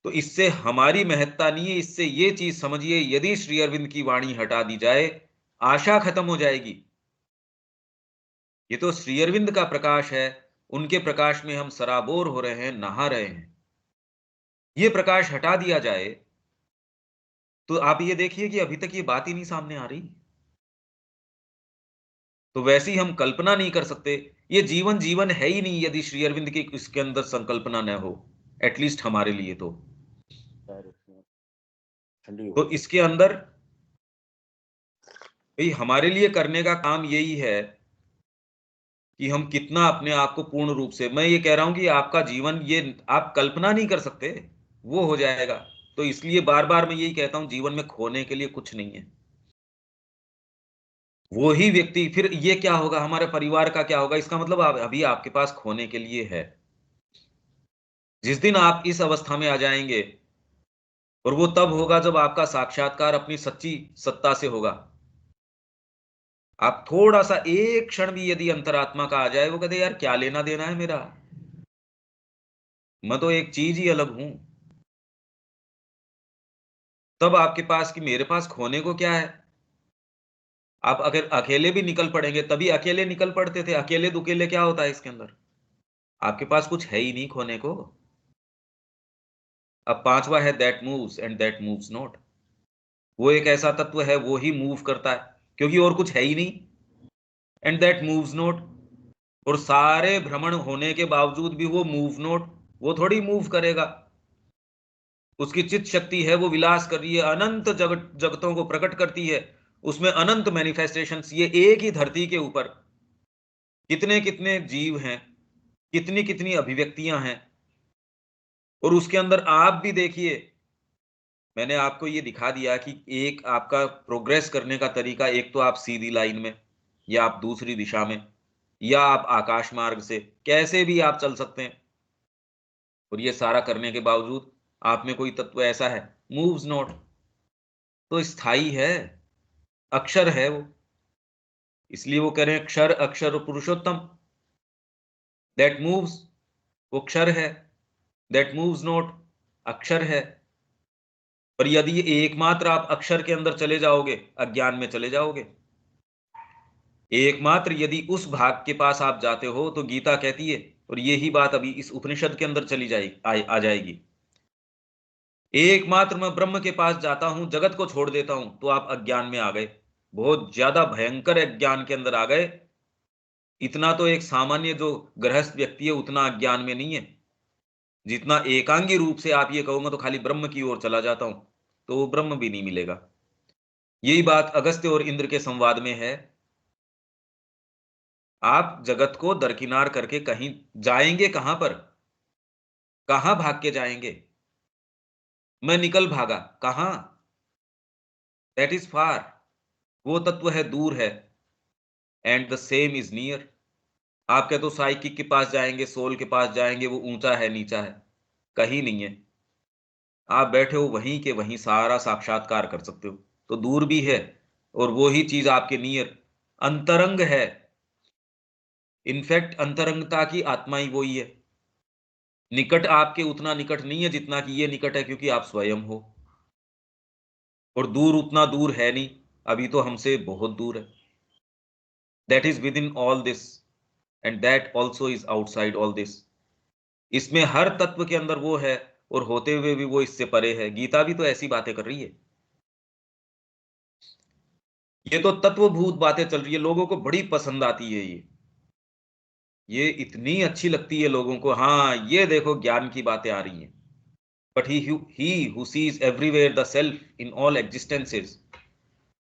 तो इससे हमारी महत्ता नहीं है, इससे ये चीज समझिए, यदि श्री अरविंद की वाणी हटा दी जाए आशा खत्म हो जाएगी। ये तो श्री अरविंद का प्रकाश है, उनके प्रकाश में हम सराबोर हो रहे हैं, नहा रहे हैं। ये प्रकाश हटा दिया जाए तो आप ये देखिए कि अभी तक ये बात ही नहीं सामने आ रही। तो वैसे ही हम कल्पना नहीं कर सकते, ये जीवन जीवन है ही नहीं यदि श्री अरविंद की इसके अंदर संकल्पना न हो, एटलीस्ट हमारे लिए तो इसके अंदर भाई हमारे लिए करने का काम यही है कि हम कितना अपने आप को पूर्ण रूप से, मैं ये कह रहा हूं कि आपका जीवन ये आप कल्पना नहीं कर सकते, वो हो जाएगा। तो इसलिए बार बार मैं यही कहता हूं, जीवन में खोने के लिए कुछ नहीं है। वो ही व्यक्ति, फिर ये क्या होगा, हमारे परिवार का क्या होगा, इसका मतलब अभी आपके पास खोने के लिए है। जिस दिन आप इस अवस्था में आ जाएंगे, और वो तब होगा जब आपका साक्षात्कार अपनी सच्ची सत्ता से होगा। आप थोड़ा सा एक क्षण भी यदि अंतरात्मा का आ जाए, वो कहते यार क्या लेना देना है मेरा, मैं तो एक चीज ही अलग हूं। तब आपके पास कि मेरे पास खोने को क्या है। आप अगर अकेले भी निकल पड़ेंगे, तभी अकेले निकल पड़ते थे, अकेले दुकेले क्या होता है इसके अंदर, आपके पास कुछ है ही नहीं खोने को। अब पांचवा है that moves and that moves not. वो एक ऐसा तत्व है, वो ही मूव करता है क्योंकि और कुछ है ही नहीं। एंड दैट मूव्स नॉट, और सारे भ्रमण होने के बावजूद भी वो मूव नॉट, वो थोड़ी मूव करेगा। उसकी चित्त शक्ति है, वो विलास कर रही है, अनंत जगतों को प्रकट करती है, उसमें अनंत मैनिफेस्टेशंस। ये एक ही धरती के ऊपर कितने कितने जीव हैं, कितनी कितनी अभिव्यक्तियां हैं। और उसके अंदर आप भी देखिए, मैंने आपको ये दिखा दिया कि एक आपका प्रोग्रेस करने का तरीका, एक तो आप सीधी लाइन में, या आप दूसरी दिशा में, या आप आकाश मार्ग से, कैसे भी आप चल सकते हैं। और ये सारा करने के बावजूद आप में कोई तत्व ऐसा है, मूव्स नॉट, तो स्थाई है, अक्षर है वो। इसलिए वो कह रहे हैं क्षर अक्षर पुरुषोत्तम। दैट मूव्स, वो क्षर है, दैट मूव्स नॉट, अक्षर है। पर यदि एकमात्र आप अक्षर के अंदर चले जाओगे, अज्ञान में चले जाओगे। एकमात्र यदि उस भाग के पास आप जाते हो तो गीता कहती है, और यही बात अभी इस उपनिषद के अंदर चली जाएगी, आ जाएगी, एकमात्र मैं ब्रह्म के पास जाता हूं, जगत को छोड़ देता हूं, तो आप अज्ञान में आ गए, बहुत ज्यादा भयंकर अज्ञान के अंदर आ गए। इतना तो एक सामान्य जो गृहस्थ व्यक्ति है उतना अज्ञान में नहीं है, जितना एकांगी रूप से आप ये कहो मैं तो खाली ब्रह्म की ओर चला जाता हूं, तो वो ब्रह्म भी नहीं मिलेगा। यही बात अगस्त्य और इंद्र के संवाद में है। आप जगत को दरकिनार करके कहीं जाएंगे, कहां पर, कहां भाग के जाएंगे। मैं निकल भागा, कहां, दैट इज फार, वो तत्व है, दूर है। And the same is near. आप क्या तो साइकिक के पास जाएंगे, सोल के पास जाएंगे, वो ऊंचा है नीचा है, कहीं नहीं है। आप बैठे हो वहीं के वहीं सारा साक्षात्कार कर सकते हो, तो दूर भी है और वो ही चीज आपके नियर, अंतरंग है। इनफैक्ट अंतरंगता की आत्मा ही वही है। निकट आपके उतना निकट नहीं है जितना कि ये निकट है, क्योंकि आप स्वयं हो। और दूर उतना दूर है नहीं, अभी तो हमसे बहुत दूर है। That is with in all this and that also is outside all this. इसमें हर तत्व के अंदर वो है, और होते हुए भी वो इससे परे है। गीता भी तो ऐसी बातें कर रही है। ये तो तत्वभूत बातें चल रही है, लोगों को बड़ी पसंद आती है ये इतनी अच्छी लगती है लोगों को। हाँ ये देखो ज्ञान की बातें आ रही हैं। But he who sees everywhere the self in all existences,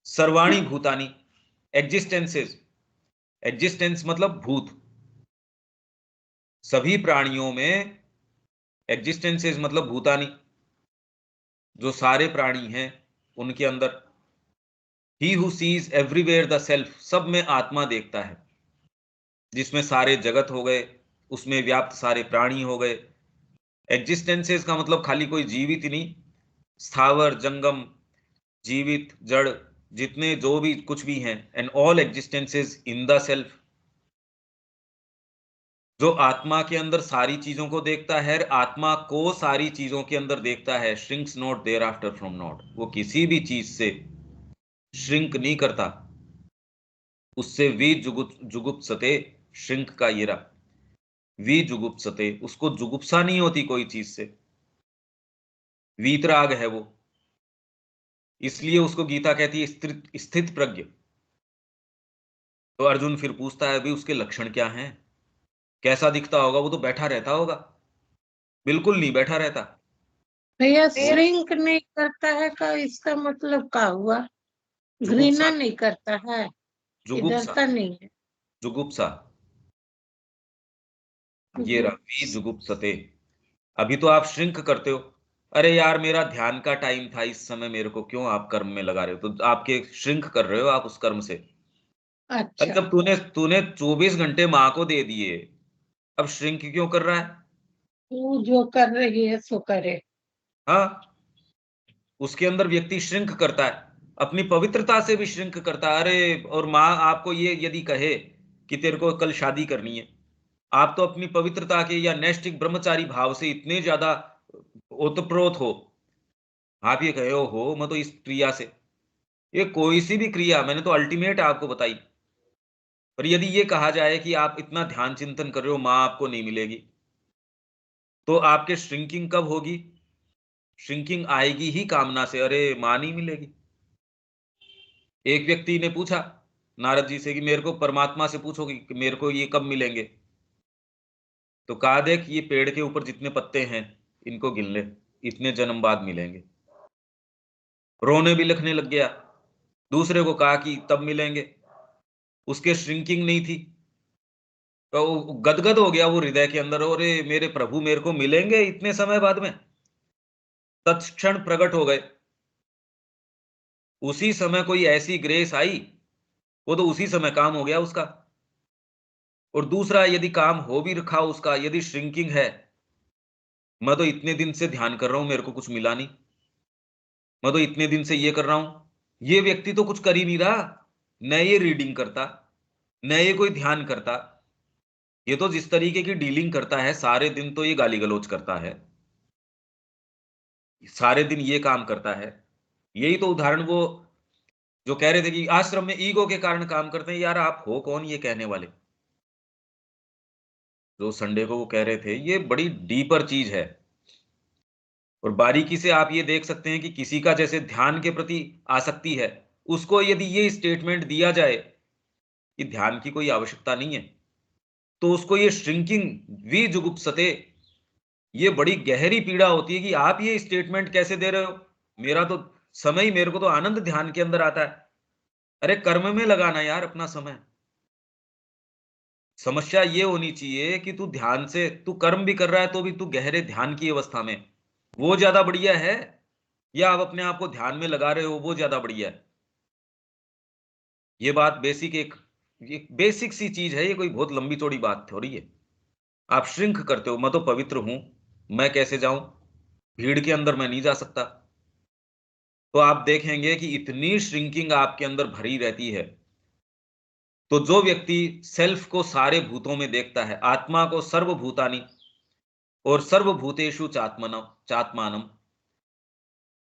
सर्वाणी भूतानी, एग्जिस्टेंसेस, एग्जिस्टेंस मतलब भूत, सभी प्राणियों में, एग्जिस्टेंसेस मतलब भूतानी, जो सारे प्राणी हैं उनके अंदर। He who seize everywhere the self, सब में आत्मा देखता है, जिसमें सारे जगत हो गए, उसमें व्याप्त सारे प्राणी हो गए। एग्जिस्टेंसेस का मतलब खाली कोई जीवित ही नहीं, स्थावर जंगम, जीवित जड़, जितने जो भी कुछ भी हैं, and all existences in the self. जो आत्मा के अंदर सारी चीजों को देखता है, आत्मा को सारी चीजों के अंदर देखता है, shrinks not there after from not, वो किसी भी चीज से श्रिंक नहीं करता, उससे वी जुगुप्सते, श्रिंक का ये रहा, वी जुगुप्सते, उसको जुगुप्सा नहीं होती कोई चीज से, वीतराग है वो, इसलिए उसको गीता कहती है स्थित प्रज्ञ। तो अर्जुन फिर पूछता है, भी उसके लक्षण क्या हैं, कैसा दिखता होगा, वो तो बैठा रहता होगा? बिल्कुल नहीं बैठा रहता। भैया श्रिंक नहीं करता है का इसका मतलब क्या हुआ? घृणा नहीं करता है, जुगुप्सा, नहीं है, जुगुप्सा, ये रहा जुगुप्सते। अभी तो आप श्रिंक करते हो, अरे यार मेरा ध्यान का टाइम था इस समय, मेरे को क्यों आप कर्म में लगा रहे हो, तो आपके श्रिंक कर रहे हो आप उस कर्म से। अच्छा। अरे जब तूने तूने 24 घंटे माँ को दे दिए, अब श्रिंक क्यों कर रहा है? तू जो कर रही है सो करे। हाँ, उसके अंदर व्यक्ति श्रिंक करता है, अपनी पवित्रता से भी श्रिंक करता है। अरे, और माँ आपको ये यदि कहे कि तेरे को कल शादी करनी है, आप तो अपनी पवित्रता के या नैष्ठिक ब्रह्मचारी भाव से इतने ज्यादा ओतप्रोत हो, आप ये कहे हो मैं तो इस क्रिया से, ये कोई सी भी क्रिया, मैंने तो अल्टीमेट आपको बताई, पर यदि ये कहा जाए कि आप इतना ध्यान चिंतन कर रहे हो, माँ आपको नहीं मिलेगी, तो आपके श्रिंकिंग कब होगी? श्रिंकिंग आएगी ही कामना से, अरे माँ नहीं मिलेगी। एक व्यक्ति ने पूछा नारद जी से कि मेरे को परमात्मा से पूछो कि मेरे को ये कब मिलेंगे, तो कहा, देख ये पेड़ के ऊपर जितने पत्ते हैं इनको गिन ले, इतने जन्म बाद मिलेंगे। रोने भी लिखने लग गया। दूसरे को कहा कि तब मिलेंगे, उसके श्रिंकिंग नहीं थी, तो गदगद हो गया वो हृदय के अंदर, अरे मेरे प्रभु मेरे को मिलेंगे इतने समय बाद में, तत्क्षण प्रकट हो गए। उसी समय कोई ऐसी ग्रेस आई, वो तो उसी समय काम हो गया उसका। और दूसरा, यदि काम हो भी रखा उसका, यदि श्रिंकिंग है, मैं तो इतने दिन से ध्यान कर रहा हूं, मेरे को कुछ मिला नहीं, मैं तो इतने दिन से ये कर रहा हूं, ये व्यक्ति तो कुछ कर ही नहीं रहा, न ये रीडिंग करता, न ये कोई ध्यान करता, ये तो जिस तरीके की डीलिंग करता है सारे दिन, तो ये गाली गलौज करता है, सारे दिन ये काम करता है। यही तो उदाहरण वो जो कह रहे थे कि आश्रम में ईगो के कारण काम करते हैं, यार आप हो कौन ये कहने वाले? जो संडे को वो कह रहे थे, ये बड़ी डीपर चीज है। और बारीकी से आप ये देख सकते हैं कि किसी का जैसे ध्यान के प्रति आसक्ति है, उसको यदि ये स्टेटमेंट दिया जाए कि ध्यान की कोई आवश्यकता नहीं है, तो उसको ये श्रिंकिंग वी जुगुप्सते, ये बड़ी गहरी पीड़ा होती है कि आप ये स्टेटमेंट कैसे दे रहे हो, मेरा तो समय ही, मेरे को तो आनंद ध्यान के अंदर आता है। अरे कर्म में लगाना यार अपना समय। समस्या ये होनी चाहिए कि तू ध्यान से, तू कर्म भी कर रहा है तो भी तू गहरे ध्यान की अवस्था में, वो ज्यादा बढ़िया है, या आप अपने आप को ध्यान में लगा रहे हो वो ज्यादा बढ़िया है? ये बात बेसिक, एक बेसिक सी चीज है, ये कोई बहुत लंबी चौड़ी बात थोड़ी है। आप श्रिंक करते हो, मैं तो पवित्र हूं, मैं कैसे जाऊं, भीड़ के अंदर मैं नहीं जा सकता। तो आप देखेंगे कि इतनी श्रिंकिंग आपके अंदर भरी रहती है। तो जो व्यक्ति सेल्फ को सारे भूतों में देखता है, आत्मा को सर्वभूतानि और सर्वभूतेषु चात्मानम,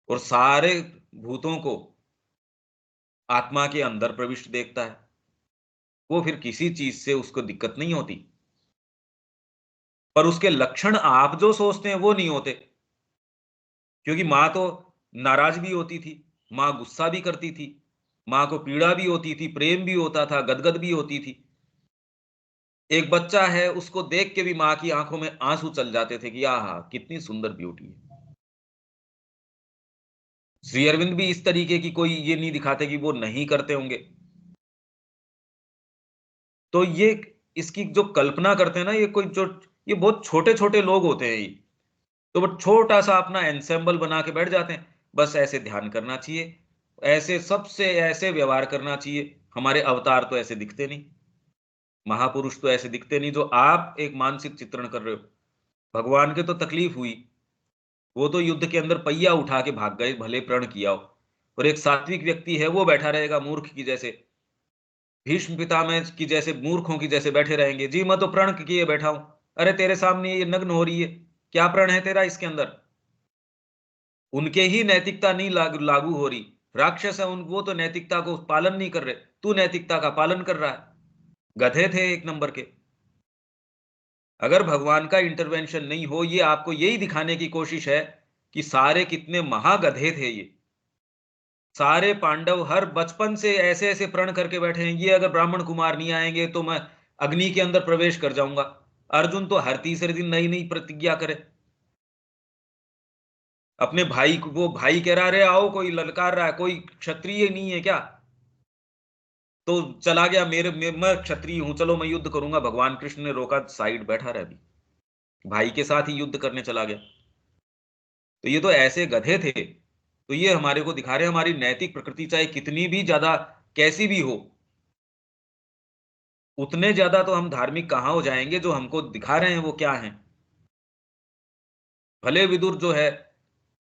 और सारे भूतों को आत्मा के अंदर प्रविष्ट देखता है, वो फिर किसी चीज से उसको दिक्कत नहीं होती। पर उसके लक्षण आप जो सोचते हैं वो नहीं होते, क्योंकि मां तो नाराज भी होती थी, मां गुस्सा भी करती थी, मां को पीड़ा भी होती थी, प्रेम भी होता था, गदगद भी होती थी। एक बच्चा है, उसको देख के भी मां की आंखों में आंसू चल जाते थे कि आहा कितनी सुंदर ब्यूटी है। श्री अरविंद भी इस तरीके की कोई ये नहीं दिखाते कि वो नहीं करते होंगे। तो ये इसकी जो कल्पना करते हैं ना, ये कोई जो, ये बहुत छोटे छोटे लोग होते हैं ये, तो वो छोटा सा अपना एंसेंबल बना के बैठ जाते हैं, बस ऐसे ध्यान करना चाहिए, ऐसे सबसे ऐसे व्यवहार करना चाहिए। हमारे अवतार तो ऐसे दिखते नहीं, महापुरुष तो ऐसे दिखते नहीं जो आप एक मानसिक चित्रण कर रहे हो। भगवान के तो तकलीफ हुई, वो तो युद्ध के अंदर पहिया उठा के भाग गए, भले प्रण किया हो। और एक सात्विक व्यक्ति है, वो बैठा रहेगा मूर्ख की जैसे, भीष्म पितामह की जैसे मूर्खों की जैसे बैठे रहेंगे। जी मैं तो प्रण किए बैठा हूं। अरे तेरे सामने ये नग्न हो रही है, क्या प्रण है तेरा इसके अंदर? उनके ही नैतिकता नहीं लागू हो रही। राक्षस है वो तो नैतिकता को पालन नहीं कर रहे, तू नैतिकता का पालन कर रहा है। गधे थे एक नंबर के। अगर भगवान का इंटरवेंशन नहीं हो, ये आपको यही दिखाने की कोशिश है कि सारे कितने महागधे थे ये। सारे पांडव हर बचपन से ऐसे ऐसे प्रण करके बैठे हैं, ये अगर ब्राह्मण कुमार नहीं आएंगे तो मैं अग्नि के अंदर प्रवेश कर जाऊंगा। अर्जुन तो हर तीसरे दिन नई नई प्रतिज्ञा करे। अपने भाई को, वो भाई कह रहा, रे आओ, कोई ललकार रहा है, कोई क्षत्रिय नहीं है क्या? तो चला गया, मैं क्षत्रिय हूं, चलो मैं युद्ध करूंगा। भगवान कृष्ण ने रोका, साइड बैठा रहा, अभी भाई के साथ ही युद्ध करने चला गया। तो ये तो ऐसे गधे थे। तो ये हमारे को दिखा रहे हैं हमारी नैतिक प्रकृति चाहे कितनी भी ज्यादा कैसी भी हो, उतने ज्यादा तो हम धार्मिक कहां हो जाएंगे जो हमको दिखा रहे हैं वो क्या है। भले विदुर जो है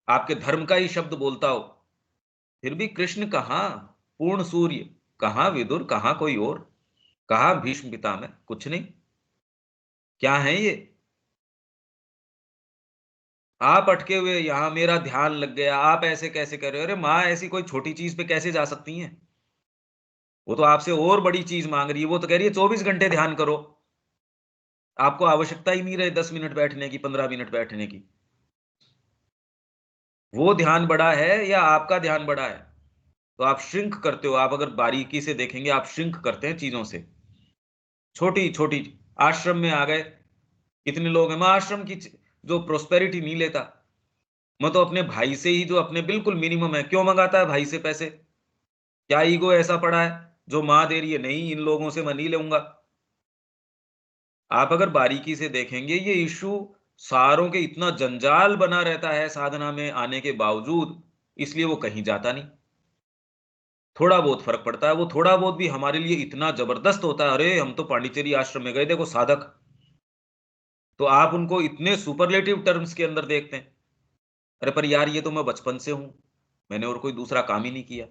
आपके धर्म का ही शब्द बोलता हो, फिर भी कृष्ण कहां, पूर्ण सूर्य कहां, विदुर कहां, कोई और कहां, भीष्म पितामह, कुछ नहीं। क्या है ये? आप अटके हुए यहां, मेरा ध्यान लग गया, आप ऐसे कैसे कर रहे हो? अरे माँ ऐसी कोई छोटी चीज पे कैसे जा सकती हैं? वो तो आपसे और बड़ी चीज मांग रही है। वो तो कह रही है 24 घंटे ध्यान करो। आपको आवश्यकता ही नहीं रहे 10 मिनट बैठने की, 15 मिनट बैठने की। वो ध्यान बड़ा है या आपका ध्यान बड़ा है? तो आप श्रिंक करते हो। आप अगर बारीकी से देखेंगे, आप श्रिंक करते हैं चीजों से। छोटी छोटी आश्रम में आ गए, कितने लोग हैं, मैं आश्रम की जो प्रोस्पेरिटी नहीं लेता। मैं तो अपने भाई से ही, जो अपने बिल्कुल मिनिमम है, क्यों मंगाता है भाई से पैसे? क्या ईगो ऐसा पड़ा है जो मां दे रही है, नहीं इन लोगों से मैं नहीं लूंगा? आप अगर बारीकी से देखेंगे, ये इशू सारों के इतना जंजाल बना रहता है साधना में आने के बावजूद, इसलिए वो कहीं जाता नहीं। थोड़ा बहुत फर्क पड़ता है, वो थोड़ा बहुत भी हमारे लिए इतना जबरदस्त होता है। अरे हम तो पांडिचेरी आश्रम में गए, देखो साधक, तो आप उनको इतने सुपरलेटिव टर्म्स के अंदर देखते हैं। अरे पर यार ये तो मैं बचपन से हूं, मैंने और कोई दूसरा काम ही नहीं किया।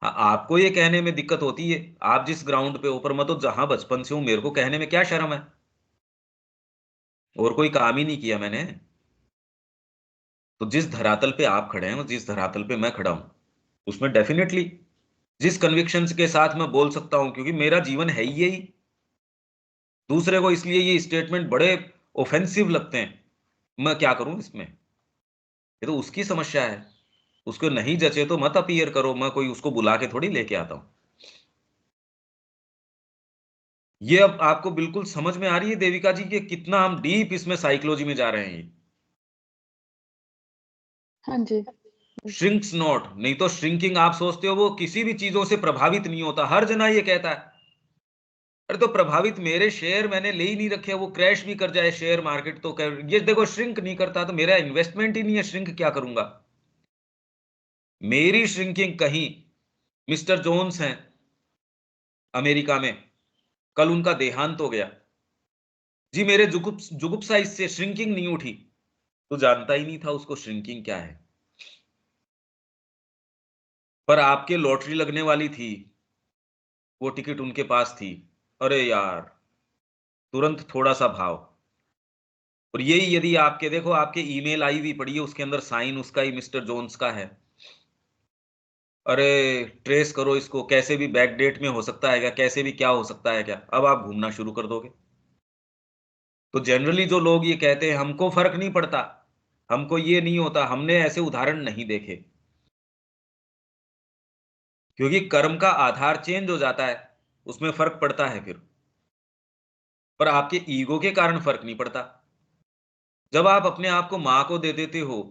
हाँ, आपको ये कहने में दिक्कत होती है, आप जिस ग्राउंड पे ऊपर, मैं तो जहां बचपन से हूं, मेरे को कहने में क्या शर्म है? और कोई काम ही नहीं किया मैंने। तो जिस धरातल पे आप खड़े हैं, जिस धरातल पे मैं खड़ा हूं, उसमें डेफिनेटली जिस कन्विक्शंस के साथ मैं बोल सकता हूं, क्योंकि मेरा जीवन है ही यही। दूसरे को इसलिए ये स्टेटमेंट बड़े ऑफेंसिव लगते हैं, मैं क्या करूं इसमें? ये तो उसकी समस्या है। उसको नहीं जचे तो मत अपीयर करो, मैं कोई उसको बुला के थोड़ी लेके आता हूं। ये अब आपको बिल्कुल समझ में आ रही है देविका जी कि कितना हम डीप इसमें साइकोलॉजी में जा रहे हैं। हाँ जी। श्रिंक्स नॉट, नहीं तो श्रिंकिंग आप सोचते हो वो किसी भी चीजों से प्रभावित नहीं होता। हर जना ये कहता है, अरे तो प्रभावित, मेरे शेयर मैंने ले ही नहीं रखे, वो क्रैश भी कर जाए शेयर मार्केट तो ये देखो श्रिंक नहीं करता, तो मेरा इन्वेस्टमेंट ही नहीं है, श्रिंक क्या करूंगा? मेरी श्रिंकिंग कहीं, मिस्टर जोन्स हैं अमेरिका में, कल उनका देहांत हो गया जी, मेरे जुगुप्सा इससे श्रिंकिंग नहीं उठी। तो जानता ही नहीं था उसको श्रिंकिंग क्या है। पर आपके लॉटरी लगने वाली थी, वो टिकट उनके पास थी, अरे यार तुरंत थोड़ा सा भाव। और यही यदि आपके देखो, आपके ईमेल आई हुई पड़ी है, उसके अंदर साइन उसका ही, मिस्टर जोन्स का है। अरे ट्रेस करो इसको, कैसे भी बैक डेट में हो सकता है क्या, कैसे भी क्या हो सकता है क्या, अब आप घूमना शुरू कर दोगे। तो जनरली जो लोग ये कहते हैं हमको फर्क नहीं पड़ता, हमको ये नहीं होता, हमने ऐसे उदाहरण नहीं देखे। क्योंकि कर्म का आधार चेंज हो जाता है, उसमें फर्क पड़ता है फिर। पर आपके ईगो के कारण फर्क नहीं पड़ता। जब आप अपने आप को मां को दे देते हो,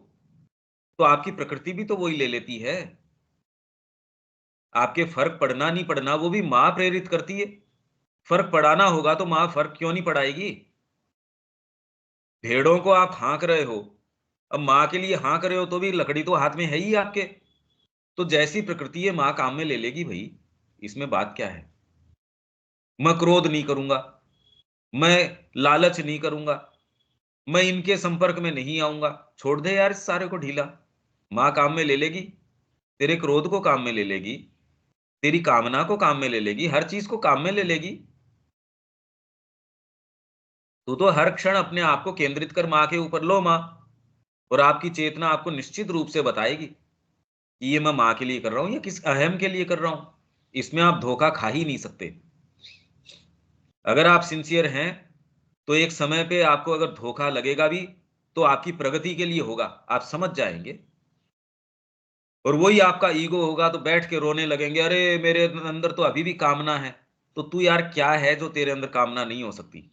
तो आपकी प्रकृति भी तो वही ले लेती है। आपके फर्क पड़ना नहीं पड़ना वो भी मां प्रेरित करती है। फर्क पड़ाना होगा तो मां फर्क क्यों नहीं पड़ाएगी? भेड़ों को आप हाँक रहे हो, अब मां के लिए हाँक रहे हो तो भी लकड़ी तो हाथ में है ही आपके। तो जैसी प्रकृति है मां काम में ले लेगी भाई, इसमें बात क्या है? मैं क्रोध नहीं करूंगा, मैं लालच नहीं करूंगा, मैं इनके संपर्क में नहीं आऊंगा, छोड़ दे यार इस सारे को ढीला, मां काम में ले लेगी, तेरे क्रोध को काम में ले लेगी। तेरी कामना को काम में ले लेगी, हर चीज को काम में ले लेगी। तू तो हर क्षण अपने आप को केंद्रित कर मां के ऊपर, लो मां, और आपकी चेतना आपको निश्चित रूप से बताएगी कि ये मैं मां के लिए कर रहा हूं या किस अहम के लिए कर रहा हूं। इसमें आप धोखा खा ही नहीं सकते। अगर आप सिंसियर हैं तो एक समय पे आपको अगर धोखा लगेगा भी तो आपकी प्रगति के लिए होगा, आप समझ जाएंगे। और वही आपका ईगो होगा तो बैठ के रोने लगेंगे, अरे मेरे अंदर तो अभी भी कामना है। तो तू यार क्या है जो तेरे अंदर कामना नहीं हो सकती?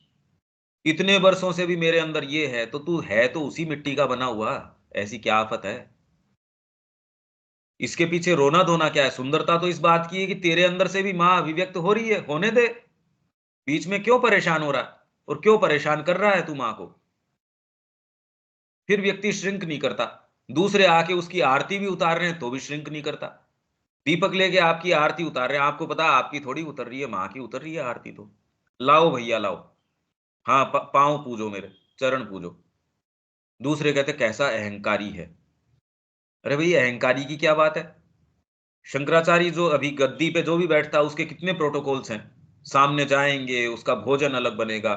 इतने वर्षों से भी मेरे अंदर ये है, तो तू है तो उसी मिट्टी का बना हुआ, ऐसी क्या आफत है? इसके पीछे रोना धोना क्या है? सुंदरता तो इस बात की है कि तेरे अंदर से भी मां अभिव्यक्त हो रही है, होने दे। बीच में क्यों परेशान हो रहा है और क्यों परेशान कर रहा है तू मां को? फिर व्यक्ति श्रिंक नहीं करता, दूसरे आके उसकी आरती भी उतार रहे हैं तो भी श्रिंक नहीं करता। दीपक लेके आपकी आरती उतार रहे हैं, आपको पता आपकी थोड़ी उतर रही है, मां की उतर रही है आरती। तो लाओ भैया लाओ, हाँ पांव पूजो, मेरे चरण पूजो। दूसरे कहते कैसा अहंकारी है। अरे भाई अहंकारी की क्या बात है? शंकराचार्य जो अभी गद्दी पे जो भी बैठता है उसके कितने प्रोटोकॉल्स हैं। सामने जाएंगे, उसका भोजन अलग बनेगा।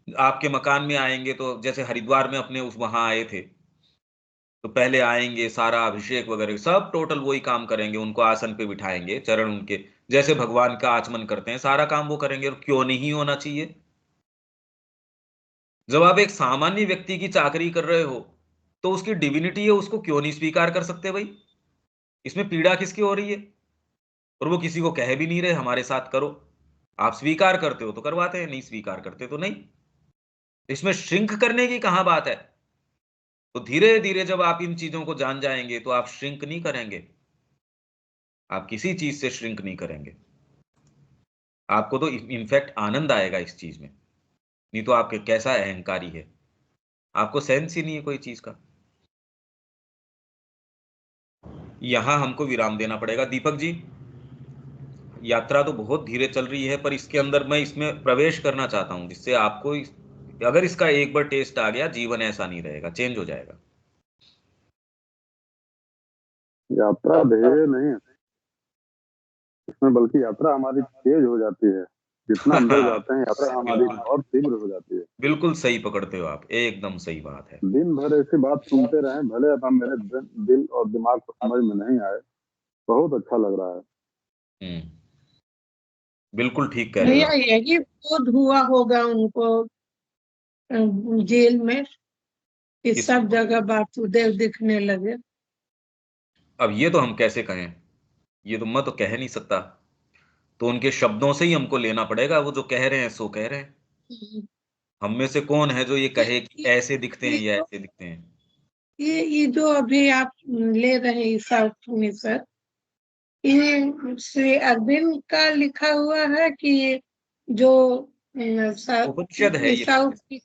आपके मकान में आएंगे तो जैसे हरिद्वार में अपने उस वहां आए थे, तो पहले आएंगे, सारा अभिषेक वगैरह सब टोटल वही काम करेंगे, उनको आसन पे बिठाएंगे, चरण उनके जैसे भगवान का आचमन करते हैं, सारा काम वो करेंगे। और क्यों नहीं होना चाहिए? जब आप एक सामान्य व्यक्ति की चाकरी कर रहे हो तो उसकी डिविनिटी है, उसको क्यों नहीं स्वीकार कर सकते भाई? इसमें पीड़ा किसकी हो रही है? और वो किसी को कह भी नहीं रहे हमारे साथ करो। आप स्वीकार करते हो तो करवाते हैं, नहीं स्वीकार करते तो नहीं। इसमें श्रिंक करने की कहां बात है? तो धीरे धीरे जब आप इन चीजों को जान जाएंगे तो आप श्रिंक नहीं करेंगे, आप किसी चीज से श्रिंक नहीं करेंगे। आपको तो इनफैक्ट आनंद आएगा इस चीज में। नहीं तो आपके कैसा अहंकारी है, आपको सेंस ही नहीं है कोई चीज का। यहां हमको विराम देना पड़ेगा दीपक जी। यात्रा तो बहुत धीरे चल रही है, पर इसके अंदर मैं इसमें प्रवेश करना चाहता हूं, जिससे आपको अगर इसका एक बार टेस्ट आ गया, जीवन ऐसा नहीं रहेगा, चेंज हो जाएगा। यात्रा धीरे नहीं है इसमें, बल्कि यात्रा हमारी तेज हो जाती है। जितना अंदर जाते हैं यात्रा हमारी बिल्कुल और तीव्र हो जाती है। बिल्कुल सही पकड़ते हो आप, एकदम सही बात है। दिन भर ऐसी बात सुनते रहें, भले अब हम मेरे दिल और दिमाग को समझ में नहीं आए, बहुत अच्छा लग रहा है। बिल्कुल ठीक कह रहे हो भैया आप। यही बोध हुआ होगा उनको जेल में कि इस सब जगह वासुदेव दिखने लगे। अब ये तो हम कैसे कहें, ये तो मैं तो कह नहीं सकता। तो उनके शब्दों से ही हमको लेना पड़ेगा, वो जो कह रहे हैं सो कह रहे हैं। हम में से कौन है जो ये कहे कि ऐसे दिखते हैं या ऐसे दिखते हैं? ये जो अभी आप ले रहे हैं ईसा उपनिषद, ये श्री अरविंद का लिखा हुआ है कि जो उपनिषद है ये ईसा तो।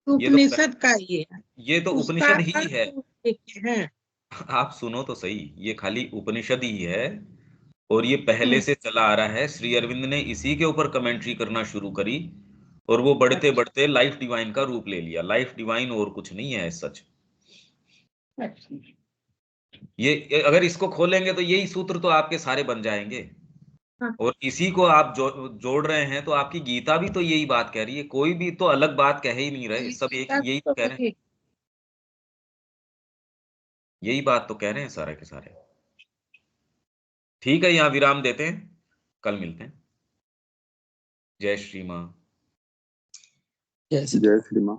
ये तो उपनिषद का ये है, ये तो उसका उपनिषद ही है। अर्थ लिखे हैं। आप सुनो तो सही, ये खाली उपनिषद ही है। और ये पहले हम्म, से चला आ रहा है, श्री अरविंद ने इसी के ऊपर कमेंट्री करना शुरू करी, और वो बढ़ते अच्छा बढ़ते लाइफ डिवाइन का रूप ले लिया। लाइफ डिवाइन और कुछ नहीं है सच। अच्छा। ये अगर इसको खोलेंगे तो यही सूत्र तो आपके सारे बन जाएंगे। हाँ, और इसी को आप जोड़ रहे हैं, तो आपकी गीता भी तो यही बात कह रही है, कोई भी तो अलग बात कह ही नहीं रहे, सब एक गीता यही तो तो कह रहे हैं। वही। यही बात तो कह रहे हैं सारे के सारे। ठीक है, यहां विराम देते हैं, कल मिलते हैं। जय श्री मां। जैसे जय श्री मां।